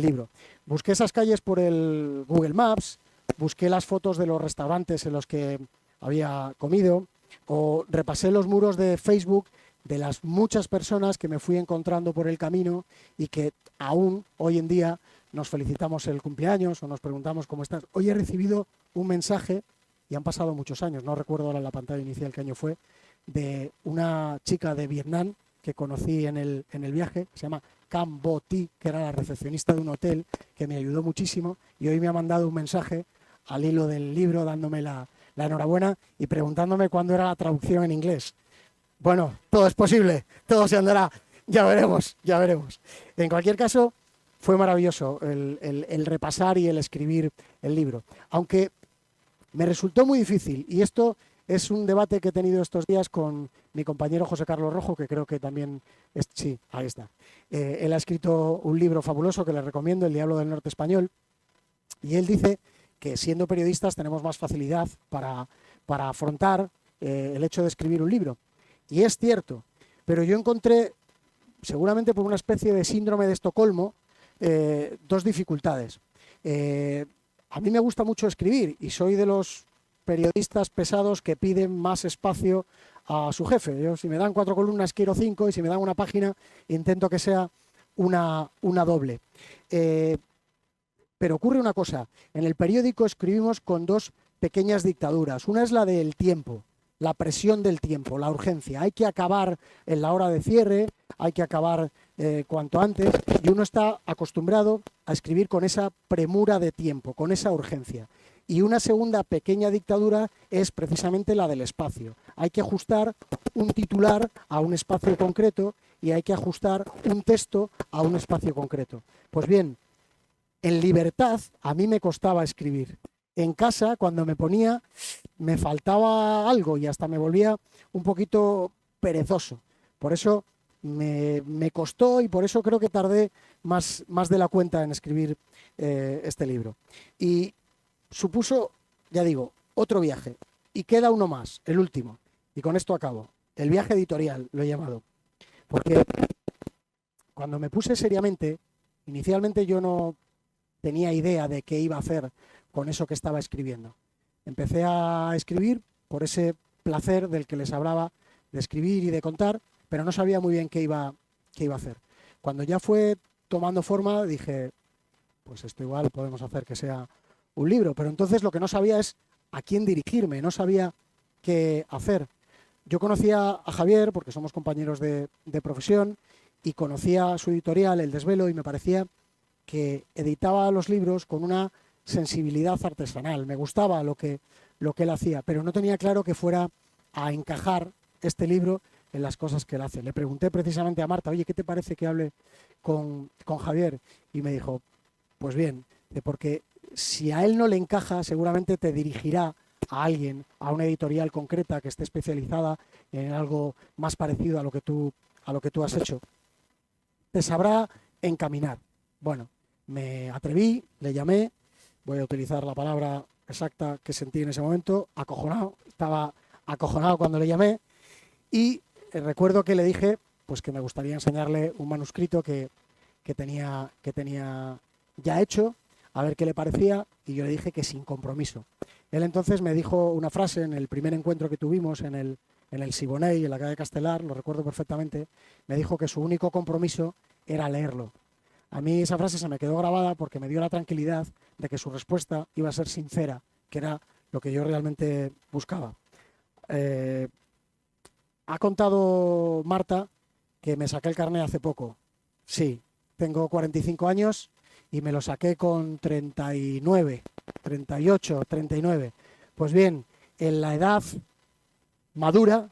libro. Busqué esas calles por el Google Maps, busqué las fotos de los restaurantes en los que había comido, o repasé los muros de Facebook de las muchas personas que me fui encontrando por el camino y que aún hoy en día nos felicitamos el cumpleaños o nos preguntamos cómo estás. Hoy he recibido un mensaje, y han pasado muchos años, no recuerdo ahora en la pantalla inicial qué año fue, de una chica de Vietnam que conocí en el viaje, que se llama Cam Bo Ti, que era la recepcionista de un hotel, que me ayudó muchísimo, y hoy me ha mandado un mensaje al hilo del libro dándome la enhorabuena y preguntándome cuándo era la traducción en inglés. Bueno, todo es posible, todo se andará, ya veremos. En cualquier caso, fue maravilloso el repasar y el escribir el libro. Aunque me resultó muy difícil, y esto es un debate que he tenido estos días con mi compañero José Carlos Rojo, que creo que también, sí, ahí está. Él ha escrito un libro fabuloso que le recomiendo, El Diablo del Norte Español, y él dice que siendo periodistas tenemos más facilidad para afrontar el hecho de escribir un libro. Y es cierto, pero yo encontré, seguramente por una especie de síndrome de Estocolmo, dos dificultades. A mí me gusta mucho escribir y soy de los periodistas pesados que piden más espacio a su jefe. Yo, si me dan 4 columnas, quiero 5, y si me dan una página, intento que sea una doble. Pero ocurre una cosa: en el periódico escribimos con dos pequeñas dictaduras. Una es la del tiempo, la presión del tiempo, la urgencia. Hay que acabar en la hora de cierre, hay que acabar cuanto antes, y uno está acostumbrado a escribir con esa premura de tiempo, con esa urgencia. Y una segunda pequeña dictadura es precisamente la del espacio. Hay que ajustar un titular a un espacio concreto y hay que ajustar un texto a un espacio concreto. Pues bien, en libertad a mí me costaba escribir. En casa, cuando me ponía, me faltaba algo y hasta me volvía un poquito perezoso. Por eso me costó, y por eso creo que tardé más de la cuenta en escribir este libro. Y supuso, ya digo, otro viaje. Y queda uno más, el último. Y con esto acabo. El viaje editorial, lo he llamado. Porque cuando me puse seriamente, inicialmente yo no tenía idea de qué iba a hacer con eso que estaba escribiendo. Empecé a escribir por ese placer del que les hablaba, de escribir y de contar, pero no sabía muy bien qué iba a hacer. Cuando ya fue tomando forma, dije, pues esto igual podemos hacer que sea un libro. Pero entonces lo que no sabía es a quién dirigirme, no sabía qué hacer. Yo conocía a Javier, porque somos compañeros de profesión, y conocía su editorial, El Desvelo, y me parecía que editaba los libros con una sensibilidad artesanal. Me gustaba lo que él hacía, pero no tenía claro que fuera a encajar este libro en las cosas que él hace. Le pregunté precisamente a Marta: oye, ¿qué te parece que hable con Javier? Y me dijo, pues bien, porque si a él no le encaja, seguramente te dirigirá a alguien, a una editorial concreta que esté especializada en algo más parecido a lo que tú has hecho. Te sabrá encaminar. Bueno, me atreví, le llamé, voy a utilizar la palabra exacta que sentí en ese momento, acojonado. Estaba acojonado cuando le llamé, y recuerdo que le dije pues que me gustaría enseñarle un manuscrito que tenía ya hecho, a ver qué le parecía, y yo le dije que sin compromiso. Él entonces me dijo una frase en el primer encuentro que tuvimos en el Siboney, en la calle Castelar, lo recuerdo perfectamente. Me dijo que su único compromiso era leerlo. A mí esa frase se me quedó grabada porque me dio la tranquilidad de que su respuesta iba a ser sincera, que era lo que yo realmente buscaba. Ha contado Marta que me saqué el carnet hace poco. Sí, tengo 45 años y me lo saqué con 39, 38, 39. Pues bien, en la edad madura,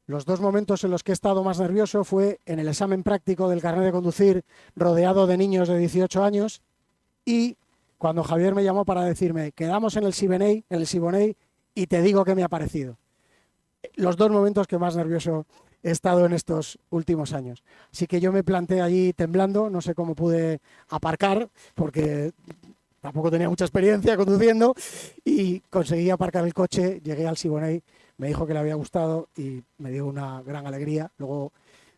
los dos momentos en los que he estado más nervioso fue en el examen práctico del carnet de conducir rodeado de niños de 18 años y cuando Javier me llamó para decirme, quedamos en el Siboney y te digo qué me ha parecido. Los dos momentos que más nervioso he estado en estos últimos años. Así que yo me planté allí temblando, no sé cómo pude aparcar, porque tampoco tenía mucha experiencia conduciendo, y conseguí aparcar el coche, llegué al Siboney, me dijo que le había gustado y me dio una gran alegría. Luego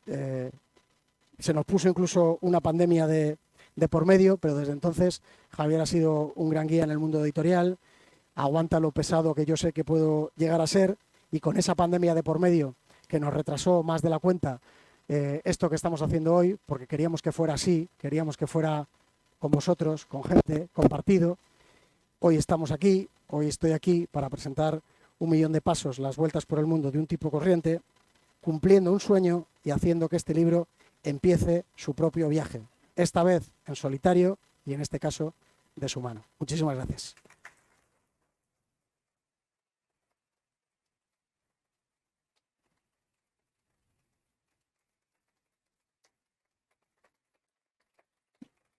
se nos puso incluso una pandemia de por medio, pero desde entonces Javier ha sido un gran guía en el mundo editorial, aguanta lo pesado que yo sé que puedo llegar a ser, y con esa pandemia de por medio que nos retrasó más de la cuenta esto que estamos haciendo hoy, porque queríamos que fuera así, queríamos que fuera con vosotros, con gente, compartido. Hoy estamos aquí, hoy estoy aquí para presentar 1.000.000 de pasos, las vueltas por el mundo de un tipo corriente, cumpliendo un sueño y haciendo que este libro empiece su propio viaje, esta vez en solitario y en este caso de su mano. Muchísimas gracias.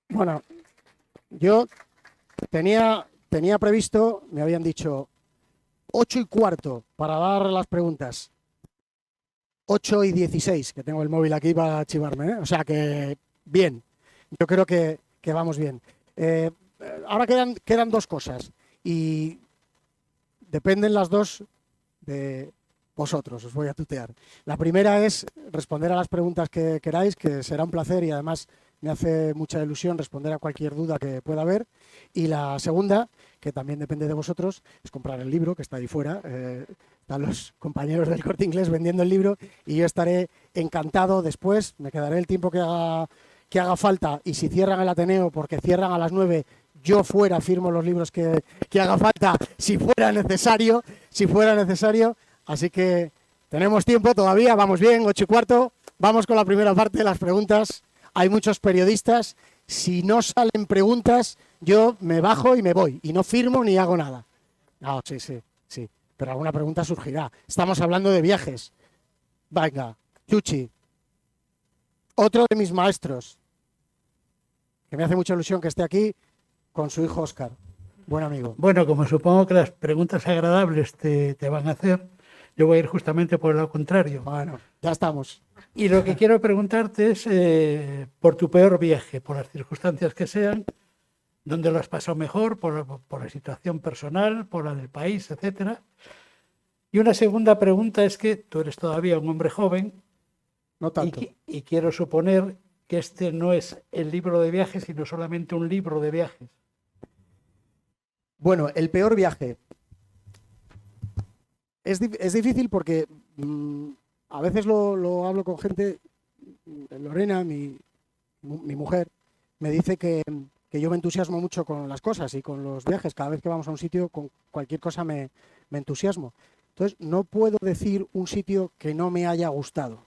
Bueno, yo tenía previsto, me habían dicho 8:15 para dar las preguntas. 8:16, que tengo el móvil aquí para chivarme, ¿eh? O sea que bien, yo creo que vamos bien. Ahora quedan dos cosas y dependen las dos de vosotros, os voy a tutear. La primera es responder a las preguntas que queráis, que será un placer y además me hace mucha ilusión responder a cualquier duda que pueda haber. Y la segunda, que también depende de vosotros, es comprar el libro, que está ahí fuera. Están los compañeros del Corte Inglés vendiendo el libro y yo estaré encantado después. Me quedaré el tiempo que haga falta, y si cierran el Ateneo, porque cierran a las 9, yo fuera firmo los libros que haga falta, si fuera necesario. Así que tenemos tiempo todavía, vamos bien, 8:15. Vamos con la primera parte de las preguntas. Hay muchos periodistas. Si no salen preguntas, yo me bajo y me voy. Y no firmo ni hago nada. No, sí. Pero alguna pregunta surgirá. Estamos hablando de viajes. Venga, Chuchi. Otro de mis maestros, que me hace mucha ilusión que esté aquí, con su hijo Óscar. Buen amigo. Bueno, como supongo que las preguntas agradables te van a hacer, yo voy a ir justamente por lo contrario. Bueno, ya estamos. Y lo que quiero preguntarte es por tu peor viaje, por las circunstancias que sean, dónde lo has pasado mejor, por la situación personal, por la del país, etcétera. Y una segunda pregunta es que tú eres todavía un hombre joven. No tanto. Y quiero suponer que este no es el libro de viajes, sino solamente un libro de viajes. Bueno, el peor viaje. Es difícil porque a veces lo hablo con gente. Lorena, mi mujer, me dice que yo me entusiasmo mucho con las cosas y con los viajes. Cada vez que vamos a un sitio, con cualquier cosa me entusiasmo. Entonces, no puedo decir un sitio que no me haya gustado.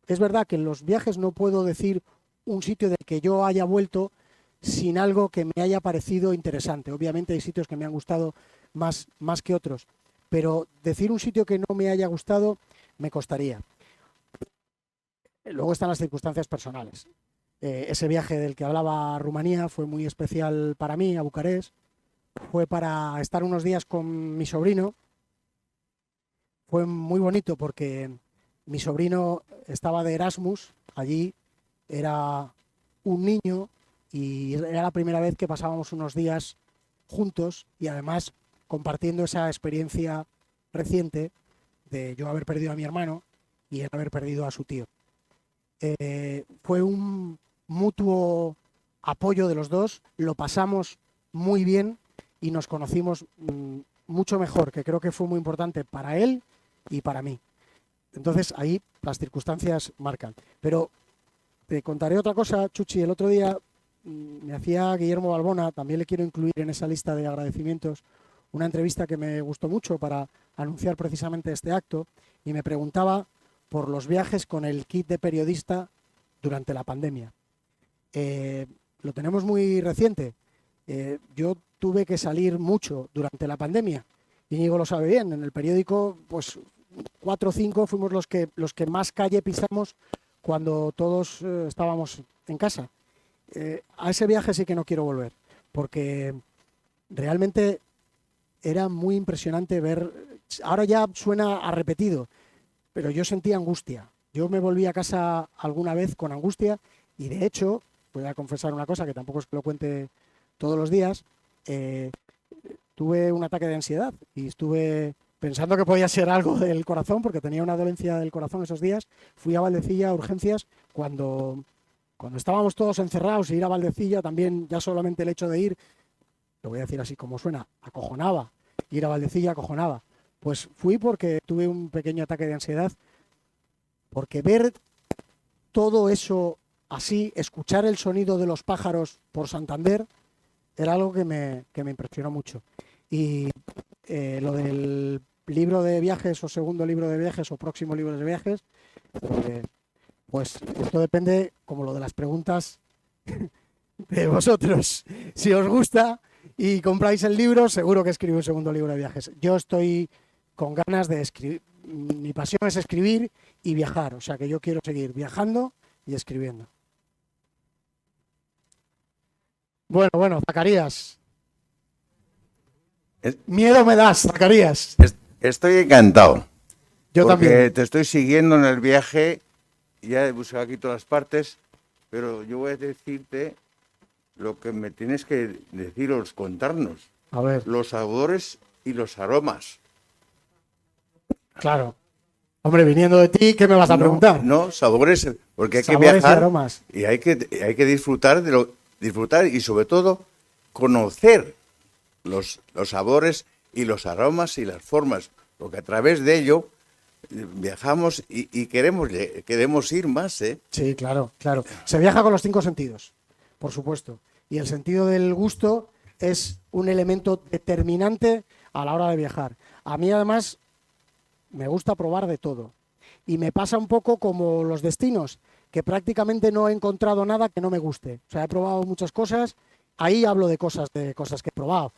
Es verdad que en los viajes no puedo decir un sitio del que yo haya vuelto sin algo que me haya parecido interesante. Obviamente hay sitios que me han gustado más que otros, pero decir un sitio que no me haya gustado me costaría. Luego están las circunstancias personales. Ese viaje del que hablaba a Rumanía fue muy especial para mí, a Bucarest. Fue para estar unos días con mi sobrino. Fue muy bonito porque mi sobrino estaba de Erasmus allí, era un niño y era la primera vez que pasábamos unos días juntos y además compartiendo esa experiencia reciente de yo haber perdido a mi hermano y él haber perdido a su tío. Fue un mutuo apoyo de los dos, lo pasamos muy bien y nos conocimos mucho mejor, que creo que fue muy importante para él y para mí. Entonces ahí las circunstancias marcan. Pero te contaré otra cosa, Chuchi. El otro día me hacía Guillermo Balbona, también le quiero incluir en esa lista de agradecimientos, una entrevista que me gustó mucho para anunciar precisamente este acto, y me preguntaba por los viajes con el kit de periodista durante la pandemia. Lo tenemos muy reciente. Yo tuve que salir mucho durante la pandemia. Íñigo lo sabe bien. En el periódico, pues 4 o 5 fuimos los que más calle pisamos cuando todos estábamos en casa. A ese viaje sí que no quiero volver, porque realmente era muy impresionante ver. Ahora ya suena a repetido, pero yo sentía angustia. Yo me volví a casa alguna vez con angustia y, de hecho, voy a confesar una cosa que tampoco es que lo cuente todos los días, tuve un ataque de ansiedad y estuve pensando que podía ser algo del corazón, porque tenía una dolencia del corazón esos días. Fui a Valdecilla a urgencias cuando estábamos todos encerrados, y ir a Valdecilla también, ya solamente el hecho de ir, lo voy a decir así como suena, acojonaba. Ir a Valdecilla acojonaba. Pues fui porque tuve un pequeño ataque de ansiedad, porque ver todo eso así, escuchar el sonido de los pájaros por Santander, era algo que me impresionó mucho. Y lo del libro de viajes, o segundo libro de viajes, o próximo libro de viajes, pues esto depende, como lo de las preguntas, de vosotros. Si os gusta y compráis el libro, seguro que escribo un segundo libro de viajes. Yo estoy con ganas de escribir. Mi pasión es escribir y viajar, o sea que yo quiero seguir viajando y escribiendo. Bueno, Zacarías. Miedo me das, Zacarías. Estoy encantado. Yo porque también. te estoy siguiendo en el viaje. Ya he buscado aquí todas las partes, pero yo voy a decirte lo que me tienes que deciros, contarnos. A ver, Los sabores y los aromas. claro. Hombre, viniendo de ti, ¿qué me vas a preguntar? No, sabores, porque hay Sabores que y viajar aromas. y hay que disfrutar disfrutar y sobre todo conocer los sabores y los aromas y las formas, porque a través de ello viajamos y queremos ir más, ¿eh? Sí, claro. Se viaja con los 5 sentidos, por supuesto. Y el sentido del gusto es un elemento determinante a la hora de viajar. A mí, además, me gusta probar de todo. Y me pasa un poco como los destinos, que prácticamente no he encontrado nada que no me guste. O sea, he probado muchas cosas. Ahí hablo de cosas que he probado.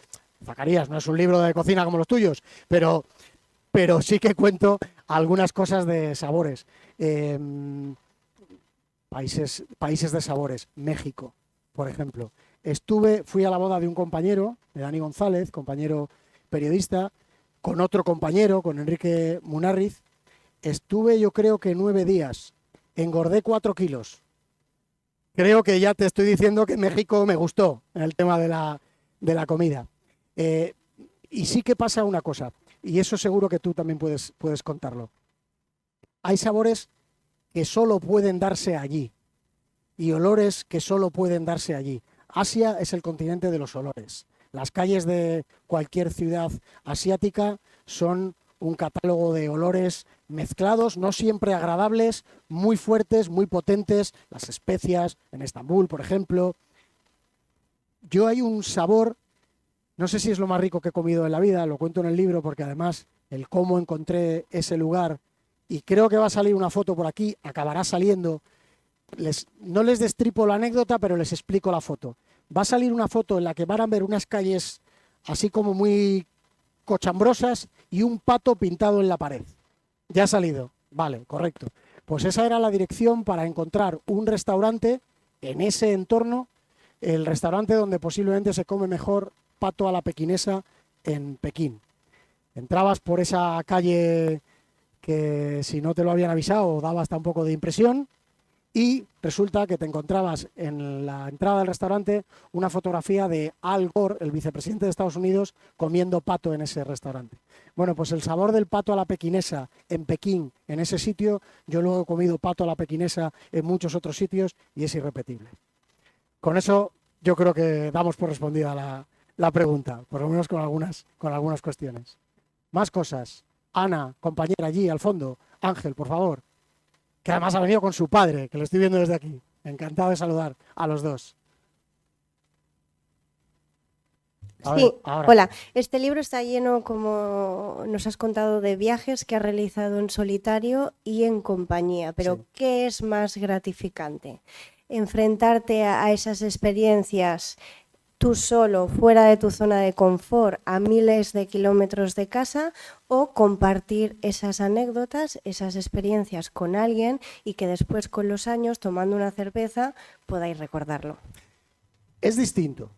Zacarías, no es un libro de cocina como los tuyos, pero sí que cuento algunas cosas de sabores. Países de sabores. México, por ejemplo. Fui a la boda de un compañero, de Dani González, compañero periodista, con otro compañero, con Enrique Munarriz. Estuve, yo creo que 9 días. Engordé 4 kilos. Creo que ya te estoy diciendo que México me gustó en el tema de la comida. Y sí que pasa una cosa, y eso seguro que tú también puedes contarlo. Hay sabores que solo pueden darse allí y olores que solo pueden darse allí. Asia es el continente de los olores. Las calles de cualquier ciudad asiática son un catálogo de olores mezclados, no siempre agradables, muy fuertes, muy potentes. Las especias, en Estambul, por ejemplo. Yo hay un sabor, no sé si es lo más rico que he comido en la vida, lo cuento en el libro porque además el cómo encontré ese lugar, y creo que va a salir una foto por aquí, acabará saliendo. No les destripo la anécdota, pero les explico la foto. Va a salir una foto en la que van a ver unas calles así como muy cochambrosas y un pato pintado en la pared. Ya ha salido. Vale, correcto. Pues esa era la dirección para encontrar un restaurante en ese entorno, el restaurante donde posiblemente se come mejor pato a la pequinesa en Pekín. Entrabas por esa calle que, si no te lo habían avisado, daba hasta un poco de impresión, y resulta que te encontrabas en la entrada del restaurante una fotografía de Al Gore, el vicepresidente de Estados Unidos, comiendo pato en ese restaurante. Bueno, pues el sabor del pato a la pequinesa en Pekín, en ese sitio, yo luego he comido pato a la pequinesa en muchos otros sitios y es irrepetible. Con eso yo creo que damos por respondida la pregunta, por lo menos con algunas cuestiones. Más cosas. Ana, compañera allí al fondo. Ángel, por favor. Que además ha venido con su padre, que lo estoy viendo desde aquí. Encantado de saludar a los dos. A ver, Sí, ahora. hola. Este libro está lleno, como nos has contado, de viajes que has realizado en solitario y en compañía. Pero Sí. ¿qué es más gratificante? ¿Enfrentarte a esas experiencias tú solo, fuera de tu zona de confort, a miles de kilómetros de casa, o compartir esas anécdotas, esas experiencias con alguien y que después, con los años, tomando una cerveza, podáis recordarlo? Es distinto.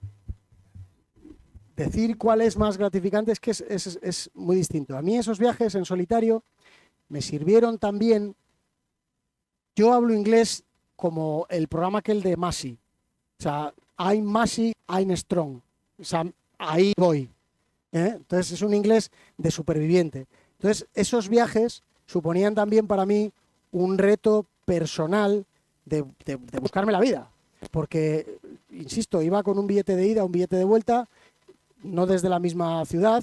Decir cuál es más gratificante es que es muy distinto. A mí esos viajes en solitario me sirvieron también. Yo hablo inglés como el programa aquel de Massey. O sea, I'm Massey, I'm strong. O sea, ahí voy. Entonces es un inglés de superviviente. Entonces esos viajes suponían también para mí un reto personal de buscarme la vida. Porque, insisto, iba con un billete de ida, un billete de vuelta, no desde la misma ciudad,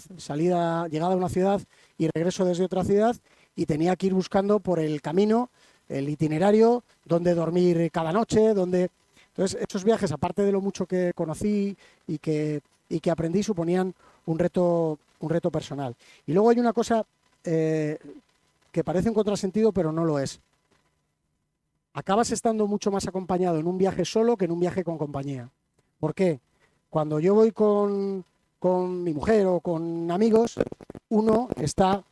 llegada a una ciudad y regreso desde otra ciudad, y tenía que ir buscando por el camino, el itinerario, dónde dormir cada noche, dónde... Entonces, esos viajes, aparte de lo mucho que conocí y que aprendí, suponían un reto personal. Y luego hay una cosa que parece un contrasentido, pero no lo es. Acabas estando mucho más acompañado en un viaje solo que en un viaje con compañía. ¿Por qué? Cuando yo voy con mi mujer o con amigos, uno está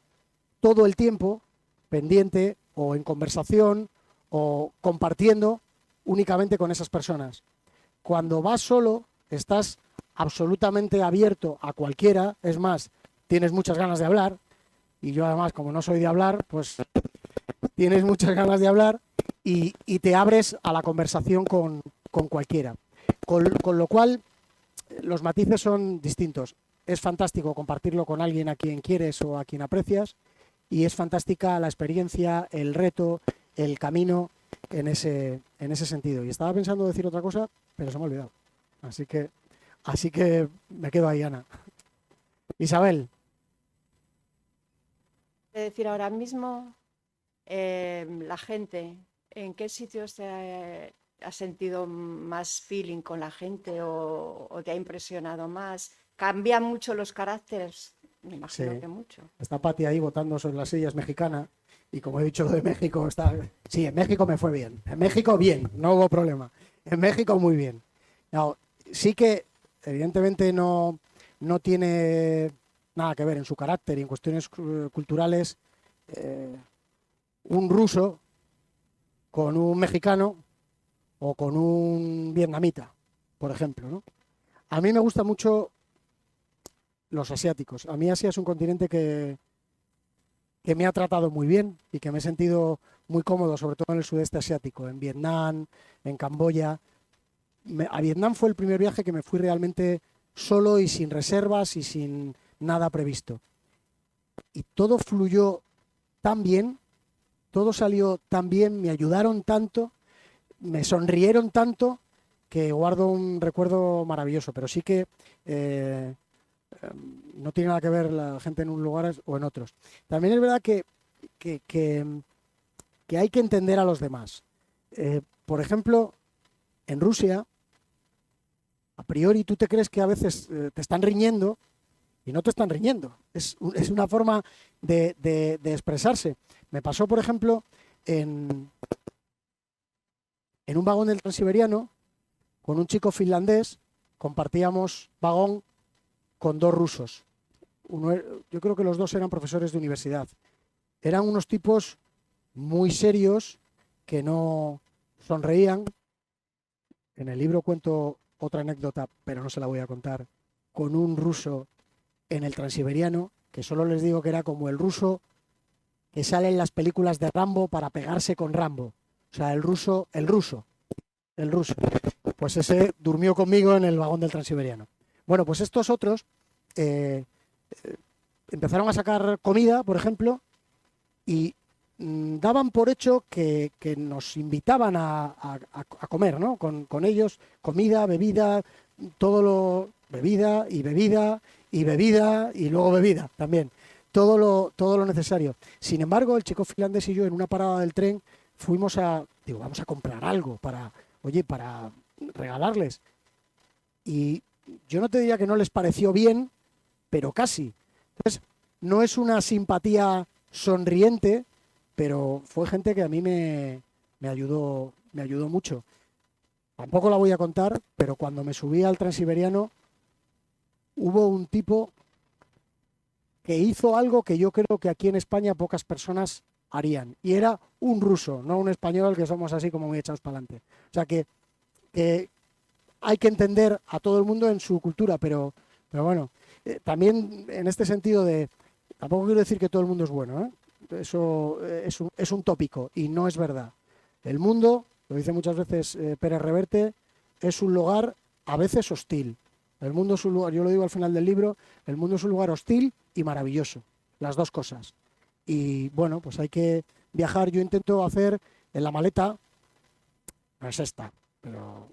todo el tiempo pendiente o en conversación o compartiendo únicamente con esas personas. Cuando vas solo, estás absolutamente abierto a cualquiera, es más, tienes muchas ganas de hablar, y yo además, como no soy de hablar, pues tienes muchas ganas de hablar y te abres a la conversación con cualquiera. Con lo cual, los matices son distintos. Es fantástico compartirlo con alguien a quien quieres o a quien aprecias, y es fantástica la experiencia, el reto, el camino en ese sentido. Y estaba pensando decir otra cosa, pero se me ha olvidado. Así que me quedo ahí, Ana. Isabel. Es decir, ahora mismo, la gente, ¿en qué sitios has sentido más feeling con la gente o te ha impresionado más? ¿Cambian mucho los caracteres? Me imagino Sí. que mucho. Está Pati ahí votando sobre las sillas mexicana, y como he dicho lo de México, sí, en México me fue bien. En México bien, no hubo problema. En México muy bien. No, sí que evidentemente no tiene nada que ver en su carácter y en cuestiones culturales un ruso con un mexicano o con un vietnamita, por ejemplo, ¿no? A mí me gusta mucho los asiáticos. A mí Asia es un continente que me ha tratado muy bien y que me he sentido muy cómodo, sobre todo en el sudeste asiático, en Vietnam, en Camboya. A Vietnam fue el primer viaje que me fui realmente solo y sin reservas y sin nada previsto. Y todo fluyó tan bien, todo salió tan bien, me ayudaron tanto, me sonrieron tanto, que guardo un recuerdo maravilloso. Pero sí que no tiene nada que ver la gente en un lugar o en otros. También es verdad que hay que entender a los demás. Por ejemplo, en Rusia, a priori tú te crees que a veces te están riñendo, y no te están riñendo. Es una forma de expresarse. Me pasó, por ejemplo, en un vagón del Transiberiano con un chico finlandés. Compartíamos vagón con dos rusos. Yo creo que los dos eran profesores de universidad. Eran unos tipos muy serios que no sonreían. En el libro cuento otra anécdota, pero no se la voy a contar, con un ruso en el Transiberiano, que solo les digo que era como el ruso que sale en las películas de Rambo para pegarse con Rambo. O sea, el ruso. Pues ese durmió conmigo en el vagón del Transiberiano. Bueno, pues estos otros empezaron a sacar comida, por ejemplo, y daban por hecho que nos invitaban a comer, ¿no? Con ellos, comida, bebida, bebida y bebida y bebida y luego bebida también. Todo lo necesario. Sin embargo, el chico finlandés y yo, en una parada del tren, fuimos vamos a comprar algo para regalarles. Y yo no te diría que no les pareció bien, pero casi. Entonces, no es una simpatía sonriente, pero fue gente que a mí me ayudó mucho. Tampoco la voy a contar, pero cuando me subí al Transiberiano hubo un tipo que hizo algo que yo creo que aquí en España pocas personas harían. Y era un ruso, no un español, que somos así como muy echados para adelante. O sea que hay que entender a todo el mundo en su cultura, pero bueno, también en este sentido tampoco quiero decir que todo el mundo es bueno, ¿eh? Eso es un tópico y no es verdad. El mundo, lo dice muchas veces Pérez Reverte, es un lugar a veces hostil. El mundo es un lugar, yo lo digo al final del libro, el mundo es un lugar hostil y maravilloso, las dos cosas. Y bueno, pues hay que viajar. Yo intento hacer en la maleta, no es esta, pero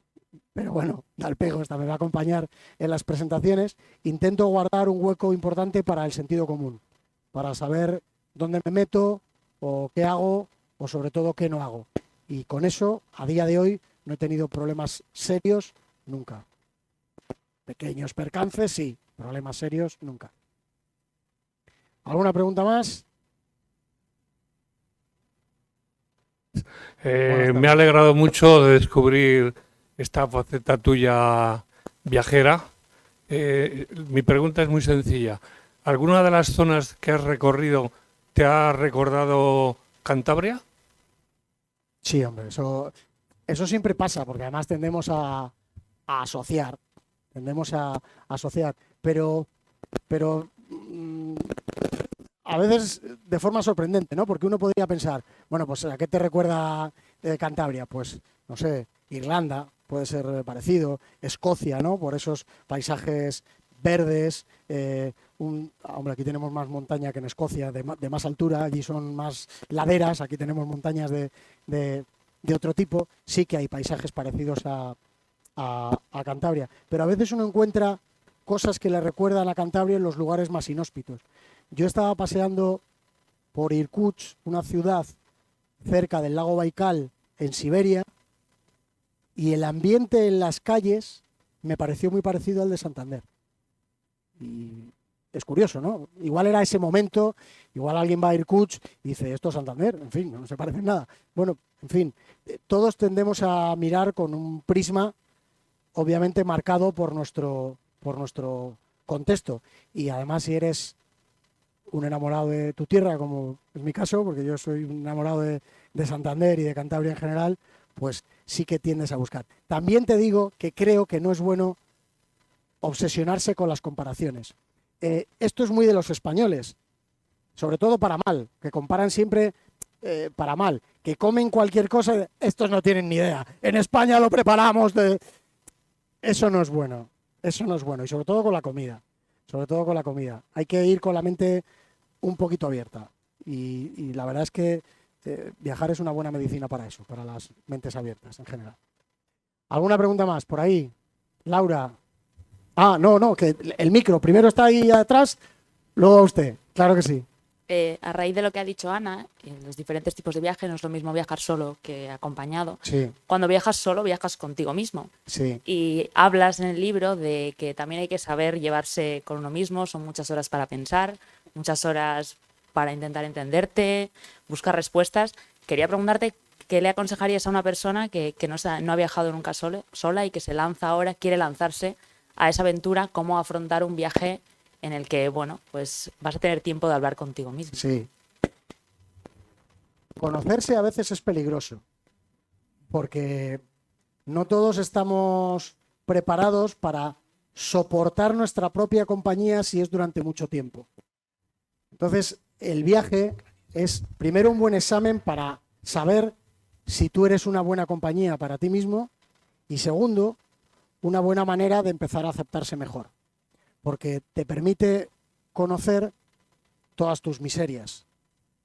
bueno, da el pego, esta me va a acompañar en las presentaciones. Intento guardar un hueco importante para el sentido común, para saber dónde me meto o qué hago o sobre todo qué no hago. Y con eso, a día de hoy, no he tenido problemas serios nunca. Pequeños percances, sí, problemas serios nunca. ¿Alguna pregunta más? Me ha alegrado mucho de descubrir esta faceta tuya viajera. Mi pregunta es muy sencilla. ¿Alguna de las zonas que has recorrido te ha recordado Cantabria? Sí, hombre, eso siempre pasa, porque además tendemos a asociar. Pero a veces de forma sorprendente, ¿no? Porque uno podría pensar, bueno, pues ¿a qué te recuerda Cantabria? Pues, no sé, Irlanda puede ser parecido, Escocia, ¿no? Por esos paisajes verdes, hombre, aquí tenemos más montaña que en Escocia, de más altura, allí son más laderas, aquí tenemos montañas de otro tipo, sí que hay paisajes parecidos a Cantabria, pero a veces uno encuentra cosas que le recuerdan a Cantabria en los lugares más inhóspitos. Yo estaba paseando por Irkutsk, una ciudad cerca del lago Baikal, en Siberia, y el ambiente en las calles me pareció muy parecido al de Santander. Y es curioso, ¿no? Igual era ese momento, igual alguien va a Irkutsk y dice, esto es Santander, en fin, no se parece en nada. Bueno, en fin, todos tendemos a mirar con un prisma obviamente marcado por nuestro contexto. Y además, si eres un enamorado de tu tierra, como es mi caso, porque yo soy un enamorado de Santander y de Cantabria en general, pues sí que tiendes a buscar. También te digo que creo que no es bueno obsesionarse con las comparaciones. Esto es muy de los españoles, sobre todo para mal, que comparan siempre para mal, que comen cualquier cosa, estos no tienen ni idea. En España lo preparamos de... Eso no es bueno, y sobre todo con la comida, Hay que ir con la mente un poquito abierta y la verdad es que viajar es una buena medicina para eso, para las mentes abiertas en general. ¿Alguna pregunta más por ahí? Laura. Ah, no, que el micro primero está ahí atrás, luego a usted, claro que sí. A raíz de lo que ha dicho Ana, en los diferentes tipos de viajes no es lo mismo viajar solo que acompañado. Sí. Cuando viajas solo, viajas contigo mismo. Sí. Y hablas en el libro de que también hay que saber llevarse con uno mismo, son muchas horas para pensar, muchas horas para intentar entenderte, buscar respuestas. Quería preguntarte qué le aconsejarías a una persona que no ha viajado nunca sola y que se lanza ahora, quiere lanzarse a esa aventura, cómo afrontar un viaje en el que, bueno, pues vas a tener tiempo de hablar contigo mismo. Sí. Conocerse a veces es peligroso, porque no todos estamos preparados para soportar nuestra propia compañía si es durante mucho tiempo. Entonces, el viaje es primero un buen examen para saber si tú eres una buena compañía para ti mismo y segundo, una buena manera de empezar a aceptarse mejor, porque te permite conocer todas tus miserias.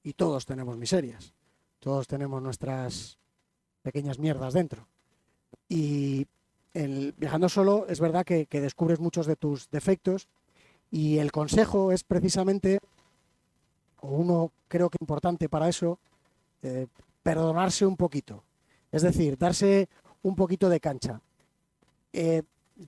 Y todos tenemos miserias. Todos tenemos nuestras pequeñas mierdas dentro. Y viajando solo es verdad que descubres muchos de tus defectos y el consejo es precisamente, o uno creo que importante para eso, perdonarse un poquito. Es decir, darse un poquito de cancha.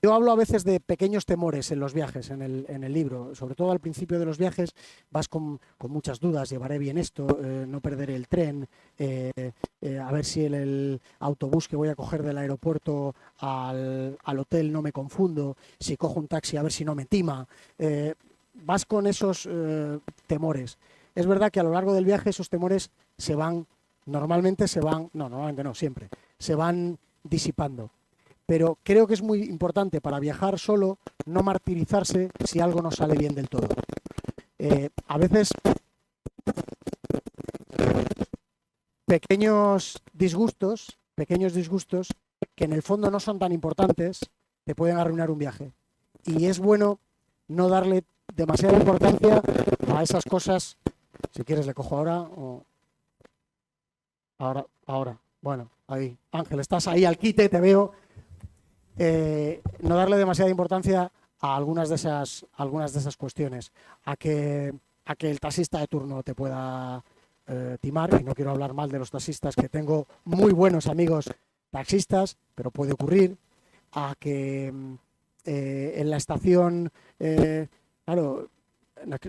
yo hablo a veces de pequeños temores en los viajes, en el libro. Sobre todo al principio de los viajes vas con muchas dudas. ¿Llevaré bien esto? ¿No perderé el tren? A ver si el autobús que voy a coger del aeropuerto al hotel no me confundo. Si cojo un taxi, a ver si no me tima. Vas con esos temores. Es verdad que a lo largo del viaje esos temores normalmente no, siempre, se van disipando. Pero creo que es muy importante para viajar solo no martirizarse si algo no sale bien del todo. A veces pequeños disgustos que en el fondo no son tan importantes te pueden arruinar un viaje. Y es bueno no darle demasiada importancia a esas cosas. Si quieres le cojo ahora o... Ahora. Bueno, ahí. Ángel, estás ahí al quite, te veo. No darle demasiada importancia a algunas de esas cuestiones. A que el taxista de turno te pueda timar. Y no quiero hablar mal de los taxistas, que tengo muy buenos amigos taxistas, pero puede ocurrir. A que en la estación... claro,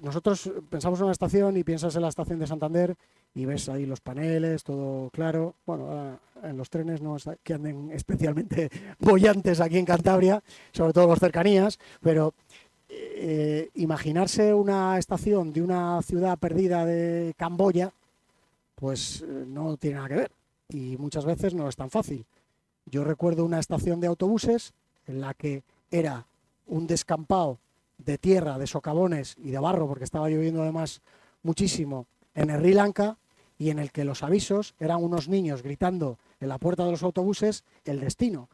nosotros pensamos en una estación y piensas en la estación de Santander y ves ahí los paneles, todo claro. Bueno, ahora en los trenes no es que anden especialmente bollantes aquí en Cantabria, sobre todo los cercanías, pero imaginarse una estación de una ciudad perdida de Camboya, pues no tiene nada que ver y muchas veces no es tan fácil. Yo recuerdo una estación de autobuses en la que era un descampado de tierra, de socavones y de barro, porque estaba lloviendo además muchísimo, en Sri Lanka, y en el que los avisos eran unos niños gritando en la puerta de los autobuses el destino.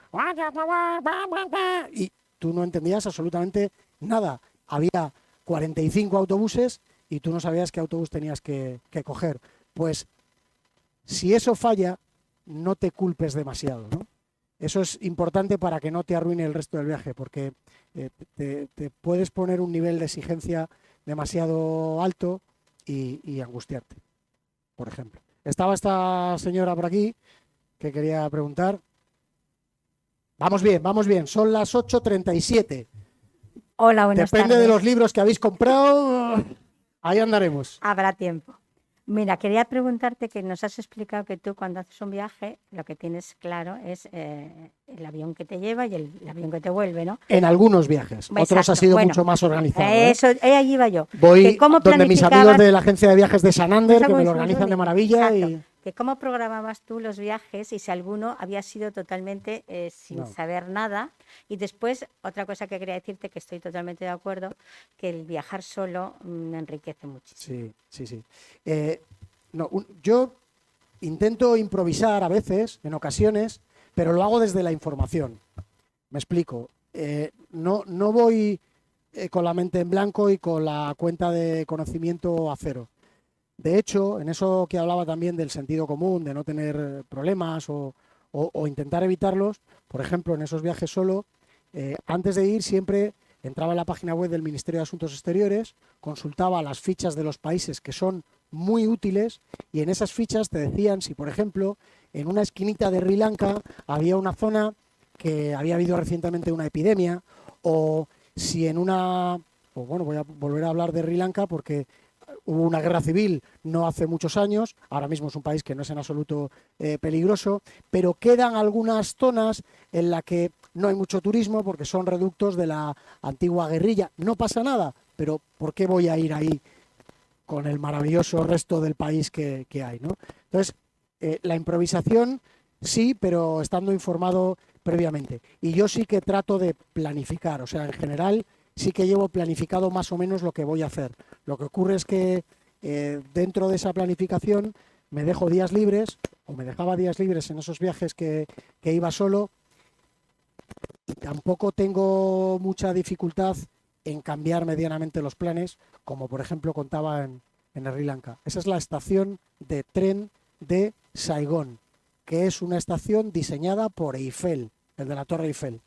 Y tú no entendías absolutamente nada. Había 45 autobuses y tú no sabías qué autobús tenías que coger. Pues si eso falla, no te culpes demasiado, ¿no? Eso es importante para que no te arruine el resto del viaje, porque te puedes poner un nivel de exigencia demasiado alto y angustiarte, por ejemplo. Estaba esta señora por aquí que quería preguntar. Vamos bien, son las 8:37. Hola, buenas Depende tardes. de los libros que habéis comprado, ahí andaremos. Habrá tiempo. Mira, quería preguntarte que nos has explicado que tú cuando haces un viaje lo que tienes claro es el avión que te lleva y el avión que te vuelve, ¿no? En algunos viajes, otros Exacto. ha sido Bueno, mucho más organizado, ¿eh? Eso, allí iba yo. Voy Que cómo donde mis amigos planificabas- de la agencia de viajes de Santander, que me lo Exacto. organizan de maravilla. Exacto. Y Que cómo programabas tú los viajes y si alguno había sido totalmente sin No. saber nada. Y después, otra cosa que quería decirte, que estoy totalmente de acuerdo, que el viajar solo me enriquece muchísimo. Sí. Yo intento improvisar a veces, en ocasiones, pero lo hago desde la información. Me explico. No voy con la mente en blanco y con la cuenta de conocimiento a cero. De hecho, en eso que hablaba también del sentido común, de no tener problemas o intentar evitarlos, por ejemplo, en esos viajes solo, antes de ir siempre entraba en la página web del Ministerio de Asuntos Exteriores, consultaba las fichas de los países que son muy útiles y en esas fichas te decían si, por ejemplo, en una esquinita de Sri Lanka había una zona que había habido recientemente una epidemia o si en una... voy a volver a hablar de Sri Lanka porque hubo una guerra civil no hace muchos años, ahora mismo es un país que no es en absoluto peligroso, pero quedan algunas zonas en las que no hay mucho turismo porque son reductos de la antigua guerrilla. No pasa nada, pero ¿por qué voy a ir ahí con el maravilloso resto del país que hay, ¿no? Entonces, la improvisación sí, pero estando informado previamente. Y yo sí que trato de planificar, o sea, en general sí que llevo planificado más o menos lo que voy a hacer. Lo que ocurre es que dentro de esa planificación me dejo días libres, o me dejaba días libres en esos viajes que iba solo, y tampoco tengo mucha dificultad en cambiar medianamente los planes, como por ejemplo contaba en Sri Lanka. Esa es la estación de tren de Saigón, que es una estación diseñada por Eiffel, el de la Torre Eiffel.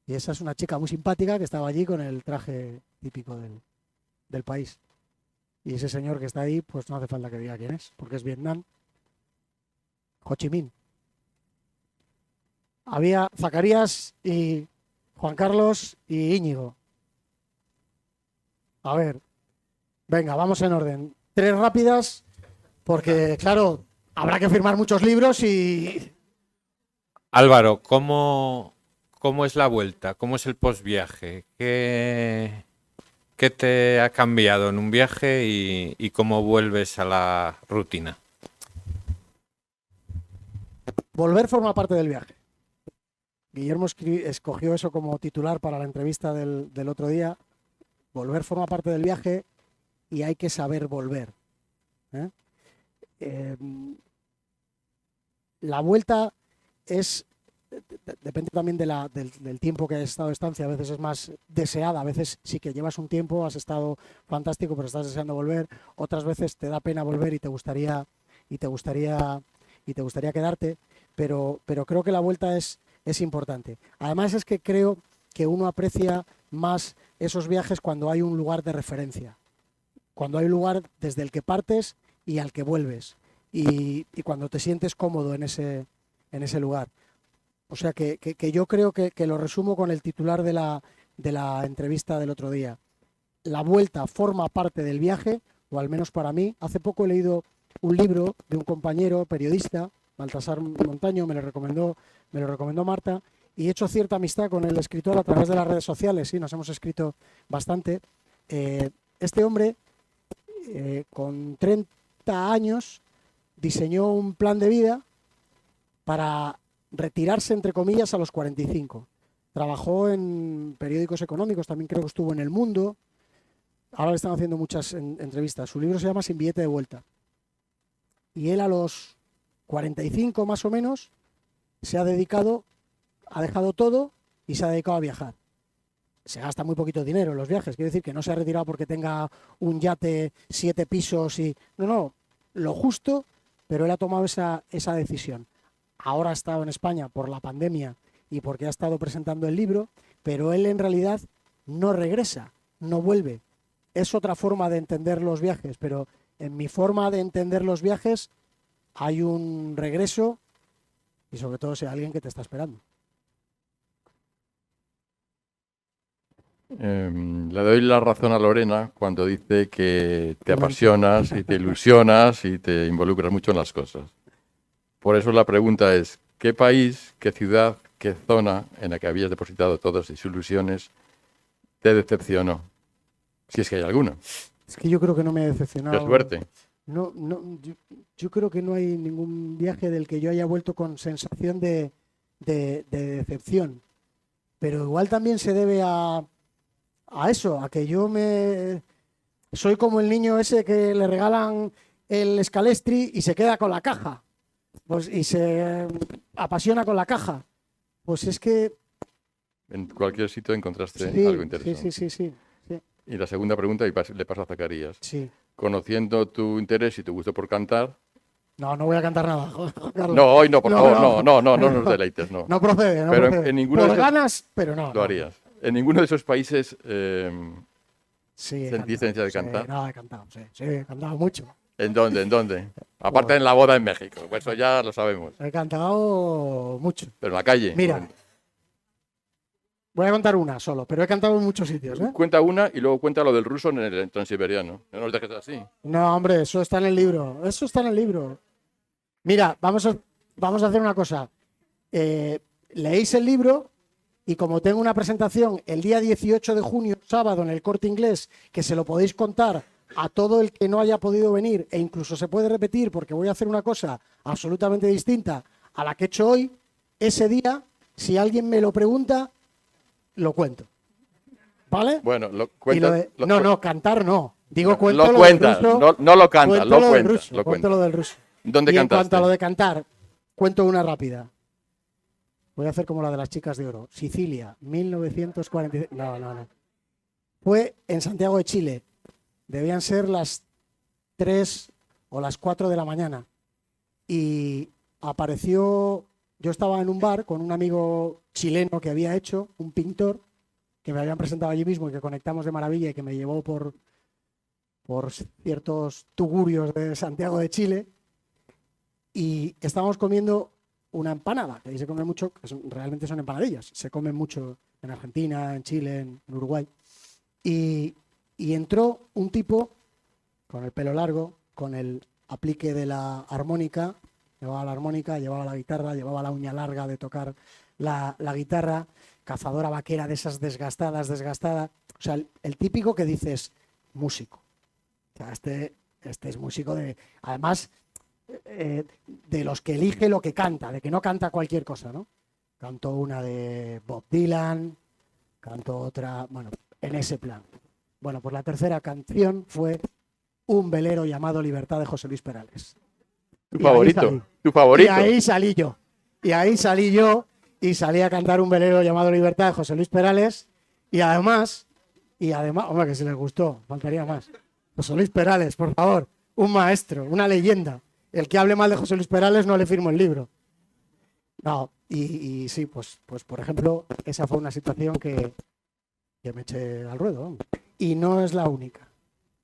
Y esa es una chica muy simpática que estaba allí con el traje típico del país. Y ese señor que está ahí, pues no hace falta que diga quién es, porque es Vietnam. Ho Chi Minh. Había Zacarías y Juan Carlos y Íñigo. A ver, venga, vamos en orden. 3 rápidas, porque claro, habrá que firmar muchos libros y... Álvaro, ¿cómo es la vuelta? ¿Cómo es el postviaje? ¿Qué te ha cambiado en un viaje y cómo vuelves a la rutina? Volver forma parte del viaje. Guillermo escogió eso como titular para la entrevista del otro día. Volver forma parte del viaje y hay que saber volver. La vuelta depende también del tiempo que has estado de estancia. A veces es más deseada, a veces sí que llevas un tiempo, has estado fantástico, pero estás deseando volver. Otras veces te da pena volver y te gustaría quedarte, pero creo que la vuelta es importante. Además es que creo que uno aprecia más esos viajes cuando hay un lugar de referencia, cuando hay un lugar desde el que partes y al que vuelves, y cuando te sientes cómodo en ese lugar. O sea que yo creo que lo resumo con el titular de la entrevista del otro día. La vuelta forma parte del viaje, o al menos para mí. Hace poco he leído un libro de un compañero periodista, Baltasar Montaño, me lo recomendó Marta, y he hecho cierta amistad con el escritor a través de las redes sociales. Sí, nos hemos escrito bastante. Este hombre, con 30 años, diseñó un plan de vida para retirarse, entre comillas, a los 45. Trabajó en periódicos económicos, también creo que estuvo en El Mundo. Ahora le están haciendo muchas entrevistas. Su libro se llama Sin billete de vuelta. Y él a los 45 más o menos ha dejado todo y se ha dedicado a viajar. Se gasta muy poquito dinero en los viajes, quiere decir que no se ha retirado porque tenga un yate, 7 pisos y... No, lo justo, pero él ha tomado esa decisión. Ahora ha estado en España por la pandemia y porque ha estado presentando el libro, pero él en realidad no regresa, no vuelve. Es otra forma de entender los viajes, pero en mi forma de entender los viajes hay un regreso y sobre todo si hay alguien que te está esperando. Le doy la razón a Lorena cuando dice que te apasionas y te ilusionas y te involucras mucho en las cosas. Por eso la pregunta es, ¿qué país, qué ciudad, qué zona en la que habías depositado todas tus ilusiones te decepcionó? Si es que hay alguna. Es que yo creo que no me he decepcionado. ¡Qué suerte! No, yo creo que no hay ningún viaje del que yo haya vuelto con sensación de decepción. Pero igual también se debe a eso, a que yo soy como el niño ese que le regalan el Scalestri y se queda con la caja. Pues, y se apasiona con la caja. Pues es que... En cualquier sitio encontraste sí, algo interesante. Sí. Y la segunda pregunta le paso a Zacarías. Sí. Conociendo tu interés y tu gusto por cantar... No voy a cantar nada. No, hoy no, por favor, no nos deleites, no. No procede, pero procede. En ninguno por de esos, ganas, pero no. Lo harías. En ninguno de esos países sí, sentiste necesidad de cantar. Sí, no, he cantado, sí, he cantado mucho. ¿En dónde? Aparte en la boda en México, pues eso ya lo sabemos. He cantado mucho. Pero en la calle. Mira, voy a contar una solo, pero he cantado en muchos sitios, ¿eh? Cuenta una y luego cuenta lo del ruso en el transiberiano. No nos dejes así. No, hombre, eso está en el libro. Mira, vamos a hacer una cosa. Leéis el libro y como tengo una presentación el día 18 de junio, sábado, en el Corte Inglés, que se lo podéis contar a todo el que no haya podido venir e incluso se puede repetir porque voy a hacer una cosa absolutamente distinta a la que he hecho hoy, ese día, si alguien me lo pregunta, lo cuento. ¿Vale? Bueno, cantar no. Digo, cuento lo lo cuentas, del ruso. no lo cantas, Cuento lo cuentas. Cuento lo del ruso. ¿Dónde y cantaste? En cuanto a lo de cantar, cuento una rápida. Voy a hacer como la de las chicas de oro. Sicilia, 1945. No. Fue en Santiago de Chile. Debían ser las 3 o las 4 de la mañana. Y apareció... Yo estaba en un bar con un amigo chileno que había hecho, un pintor, que me habían presentado allí mismo y que conectamos de maravilla y que me llevó por ciertos tugurios de Santiago de Chile. Y estábamos comiendo una empanada, que ahí se come mucho, realmente son empanadillas, se comen mucho en Argentina, en Chile, en Uruguay. Y entró un tipo con el pelo largo, con el aplique de la armónica, llevaba la armónica, llevaba la guitarra, llevaba la uña larga de tocar la guitarra, cazadora vaquera de esas desgastada. O sea, el típico que dices, músico. O sea, este es músico además, de los que elige lo que canta, de que no canta cualquier cosa, ¿no? Cantó una de Bob Dylan, cantó otra, bueno, en ese plan. Bueno, pues la tercera canción fue Un velero llamado Libertad de José Luis Perales. Tu favorito. Y ahí salí yo y salí a cantar Un velero llamado Libertad de José Luis Perales y además, hombre, que si les gustó, faltaría más. José Luis Perales, por favor, un maestro, una leyenda. El que hable mal de José Luis Perales no le firmo el libro. No, y sí, pues por ejemplo, esa fue una situación que me eché al ruedo. Hombre. Y no es la única.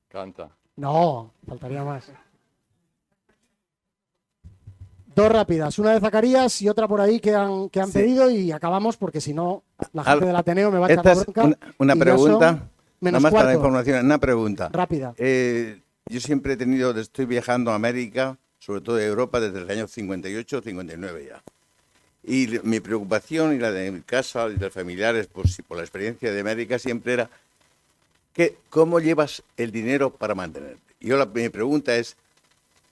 Canta. No, faltaría más. Dos rápidas, una de Zacarías y otra por ahí que han pedido y acabamos porque si no la gente del Ateneo me va a echar la bronca. Una pregunta, nada más para la cuarto. información, una pregunta. Rápida. Yo siempre estoy viajando a América, sobre todo a Europa, desde el año 58 59 ya. Y mi preocupación y la de mi casa y de los familiares, por la experiencia de América, siempre era ¿cómo llevas el dinero para mantenerte? Y mi pregunta es,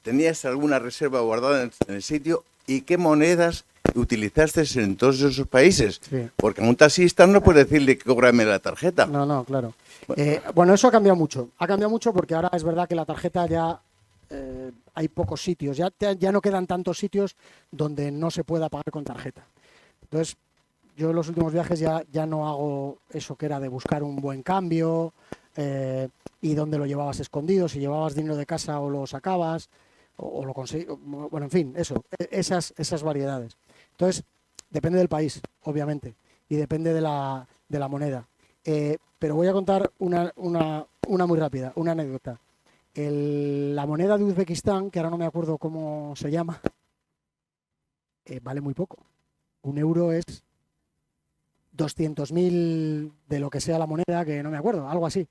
¿tenías alguna reserva guardada en el sitio? ¿Y qué monedas utilizaste en todos esos países? Sí. Porque a un taxista no puede decirle que cóbrame la tarjeta. No, claro. Bueno, eso ha cambiado mucho. Ha cambiado mucho porque ahora es verdad que la tarjeta ya hay pocos sitios. Ya no quedan tantos sitios donde no se pueda pagar con tarjeta. Entonces, yo en los últimos viajes ya no hago eso que era de buscar un buen cambio y dónde lo llevabas escondido, si llevabas dinero de casa o lo sacabas o lo conseguías. Bueno, en fin, esas variedades. Entonces, depende del país, obviamente, y depende de la moneda. Pero voy a contar una muy rápida, una anécdota. La moneda de Uzbekistán, que ahora no me acuerdo cómo se llama, vale muy poco. 1 euro es 200.000 de lo que sea la moneda, que no me acuerdo, algo así.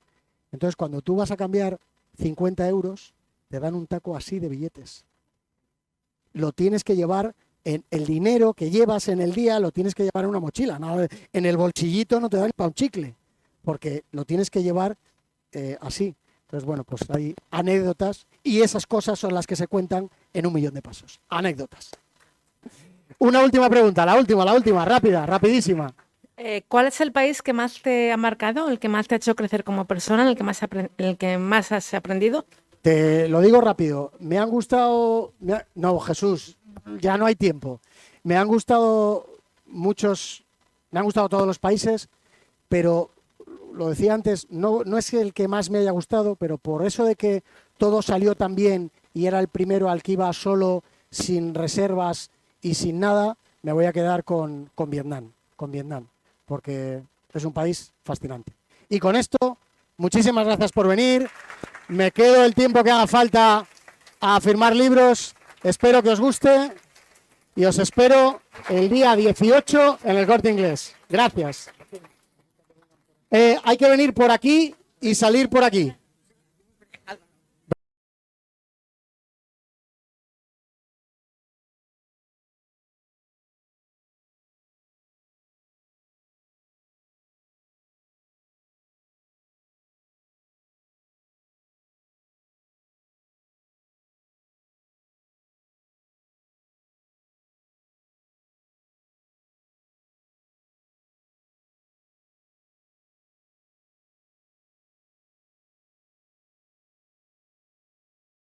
Entonces, cuando tú vas a cambiar 50 euros, te dan un taco así de billetes. Lo tienes que llevar, el dinero que llevas en el día, lo tienes que llevar en una mochila. ¿No? En el bolsillito no te dan para un chicle, porque lo tienes que llevar así. Entonces, bueno, pues hay anécdotas y esas cosas son las que se cuentan en 1 millón de pasos. Anécdotas. Una última pregunta, la última, rápida, rapidísima. ¿Cuál es el país que más te ha marcado, el que más te ha hecho crecer como persona, el que más has aprendido? Te lo digo rápido. Me han gustado... No, Jesús, ya no hay tiempo. Me han gustado todos los países, pero lo decía antes, no es el que más me haya gustado, pero por eso de que todo salió tan bien y era el primero al que iba solo, sin reservas y sin nada, me voy a quedar con Vietnam, porque es un país fascinante. Y con esto, muchísimas gracias por venir. Me quedo el tiempo que haga falta a firmar libros. Espero que os guste y os espero el día 18 en el Corte Inglés. Gracias. Hay que venir por aquí y salir por aquí.